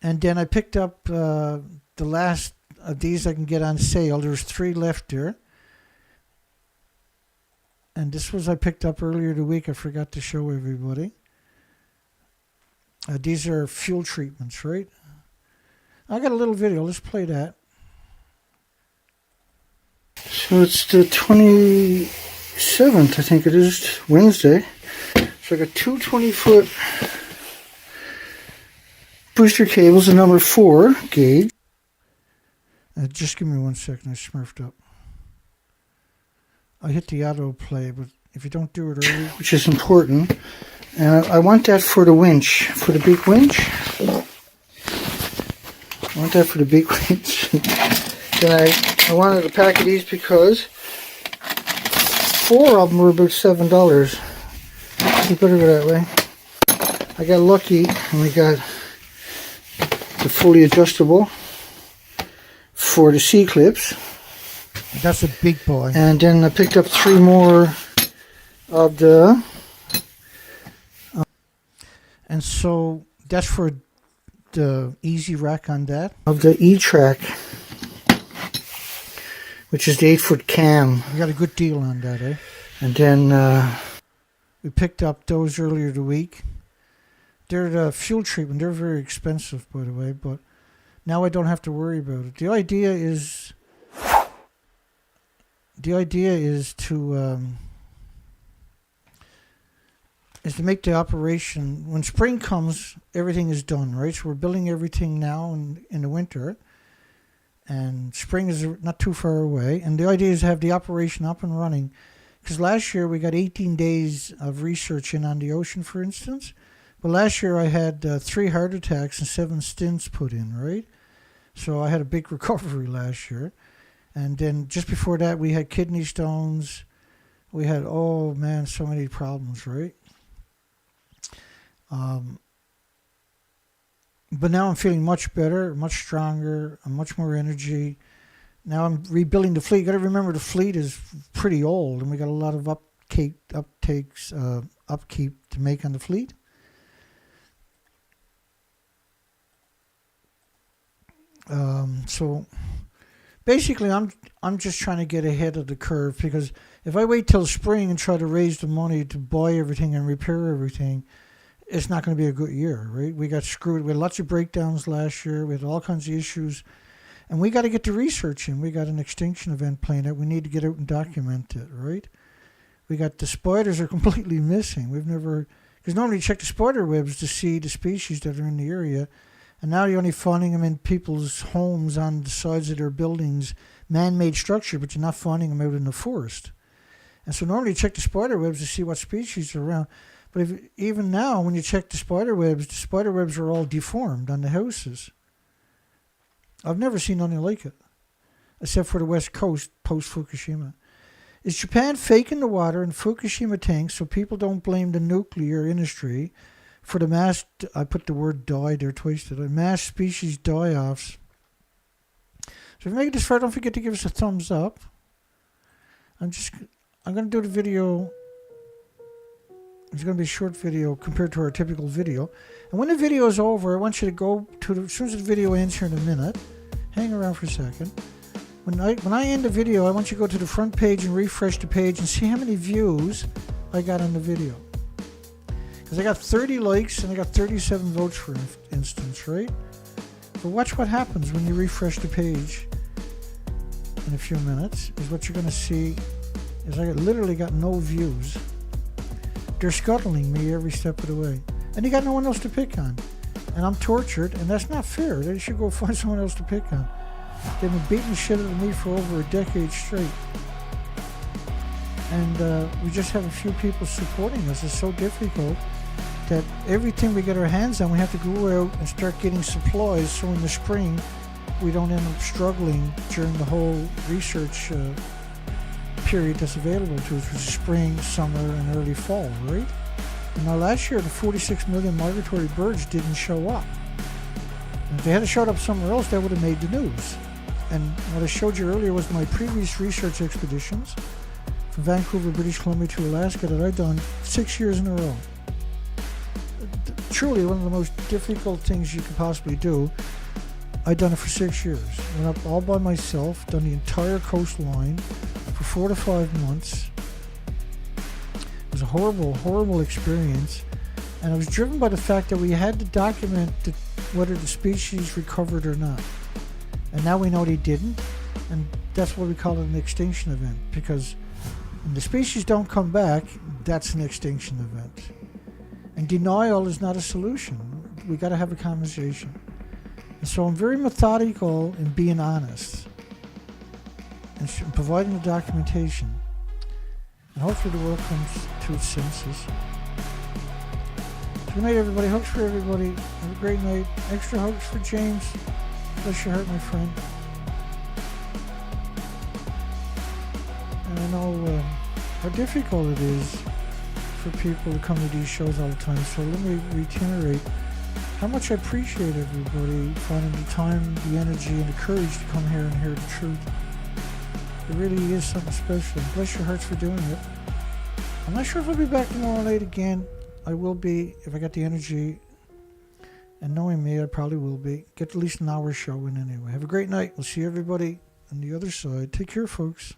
Speaker 1: And then I picked up the last of these I can get on sale. There's 3 left there. And this was I picked up earlier the week. I forgot to show everybody. These are fuel treatments, right? I got a little video. Let's play that. So it's the 27th, I think it is, Wednesday. So I got 2 20-foot booster cables, the number 4 gauge. Just give me 1 second, I smurfed up. I hit the auto play, but if you don't do it early, which is important, and I want that for the winch, for the big winch. I want that for the big winch. Then I wanted a pack of these because 4 of them were about $7. You better go that way. I got lucky and we got the fully adjustable for the C-clips. That's a big boy. And then I picked up 3 more of the... and so that's for the easy rack on that. Of the E-track, which is the 8-foot cam. We got a good deal on that, eh? And then we picked up those earlier the week. They're the fuel treatment. They're very expensive, by the way, but now I don't have to worry about it. The idea is to make the operation, when spring comes, everything is done, right? So we're building everything now in the winter, and spring is not too far away. And the idea is to have the operation up and running, because last year we got 18 days of research in on the ocean, for instance. But last year I had 3 heart attacks and 7 stents put in, right? So I had a big recovery last year. And then just before that we had kidney stones. We had, oh man, so many problems, right? But now I'm feeling much better, much stronger, much more energy. Now I'm rebuilding the fleet. You got to remember the fleet is pretty old, and we got a lot of upkeep to make on the fleet. So basically, I'm just trying to get ahead of the curve, because if I wait till spring and try to raise the money to buy everything and repair everything, it's not going to be a good year, right? We got screwed. We had lots of breakdowns last year. We had all kinds of issues. And we got to get the research in. We got an extinction event planned out. We need to get out and document it, right? We got the spiders are completely missing. We've never, because normally you check the spider webs to see the species that are in the area. And now you're only finding them in people's homes on the sides of their buildings, man-made structure, but you're not finding them out in the forest. And so normally you check the spider webs to see what species are around. But even now, when you check the spider webs are all deformed on the houses. I've never seen anything like it, except for the West Coast post-Fukushima. Is Japan faking the water in Fukushima tanks so people don't blame the nuclear industry for the mass, I put the word die there twice today, mass species die-offs? So if you make it this far, don't forget to give us a thumbs up. I'm going to do the video. It's going to be a short video compared to our typical video. And when the video is over, I want you to go to as soon as the video ends here in a minute, hang around for a second. When I end the video, I want you to go to the front page and refresh the page and see how many views I got on the video. Because I got 30 likes and I got 37 votes, for instance, right? But watch what happens when you refresh the page in a few minutes. Is what you're going to see is I literally got no views. They're scuttling me every step of the way. And you got no one else to pick on. And I'm tortured, and that's not fair. They should go find someone else to pick on. They've been beating the shit out of me for over a decade straight. And we just have a few people supporting us. It's so difficult that everything we get our hands on, we have to go out and start getting supplies, so in the spring we don't end up struggling during the whole research period that's available to us, which is spring, summer, and early fall, right? And now last year the 46 million migratory birds didn't show up. And if they had showed up somewhere else, that would have made the news. And what I showed you earlier was my previous research expeditions from Vancouver, British Columbia to Alaska that I've done 6 years in a row. Truly one of the most difficult things you could possibly do. I've done it for 6 years. Went up all by myself, done the entire coastline for 4 to 5 months. It was a horrible, horrible experience. And I was driven by the fact that we had to document whether the species recovered or not. And now we know they didn't. And that's why we call it an extinction event. Because when the species don't come back, that's an extinction event. And denial is not a solution. We got to have a conversation. And so I'm very methodical in being honest and providing the documentation. And hopefully the world comes to its senses. So good night, everybody. Hugs for everybody. Have a great night. Extra hugs for James. Bless your heart, my friend. And I know how difficult it is for people to come to these shows all the time. So let me reiterate how much I appreciate everybody finding the time, the energy, and the courage to come here and hear the truth. It really is something special. Bless your hearts for doing it. I'm not sure if I'll be back tomorrow night again. I will be if I got the energy. And knowing me, I probably will be. Get at least an hour show in anyway. Have a great night. We'll see everybody on the other side. Take care, folks.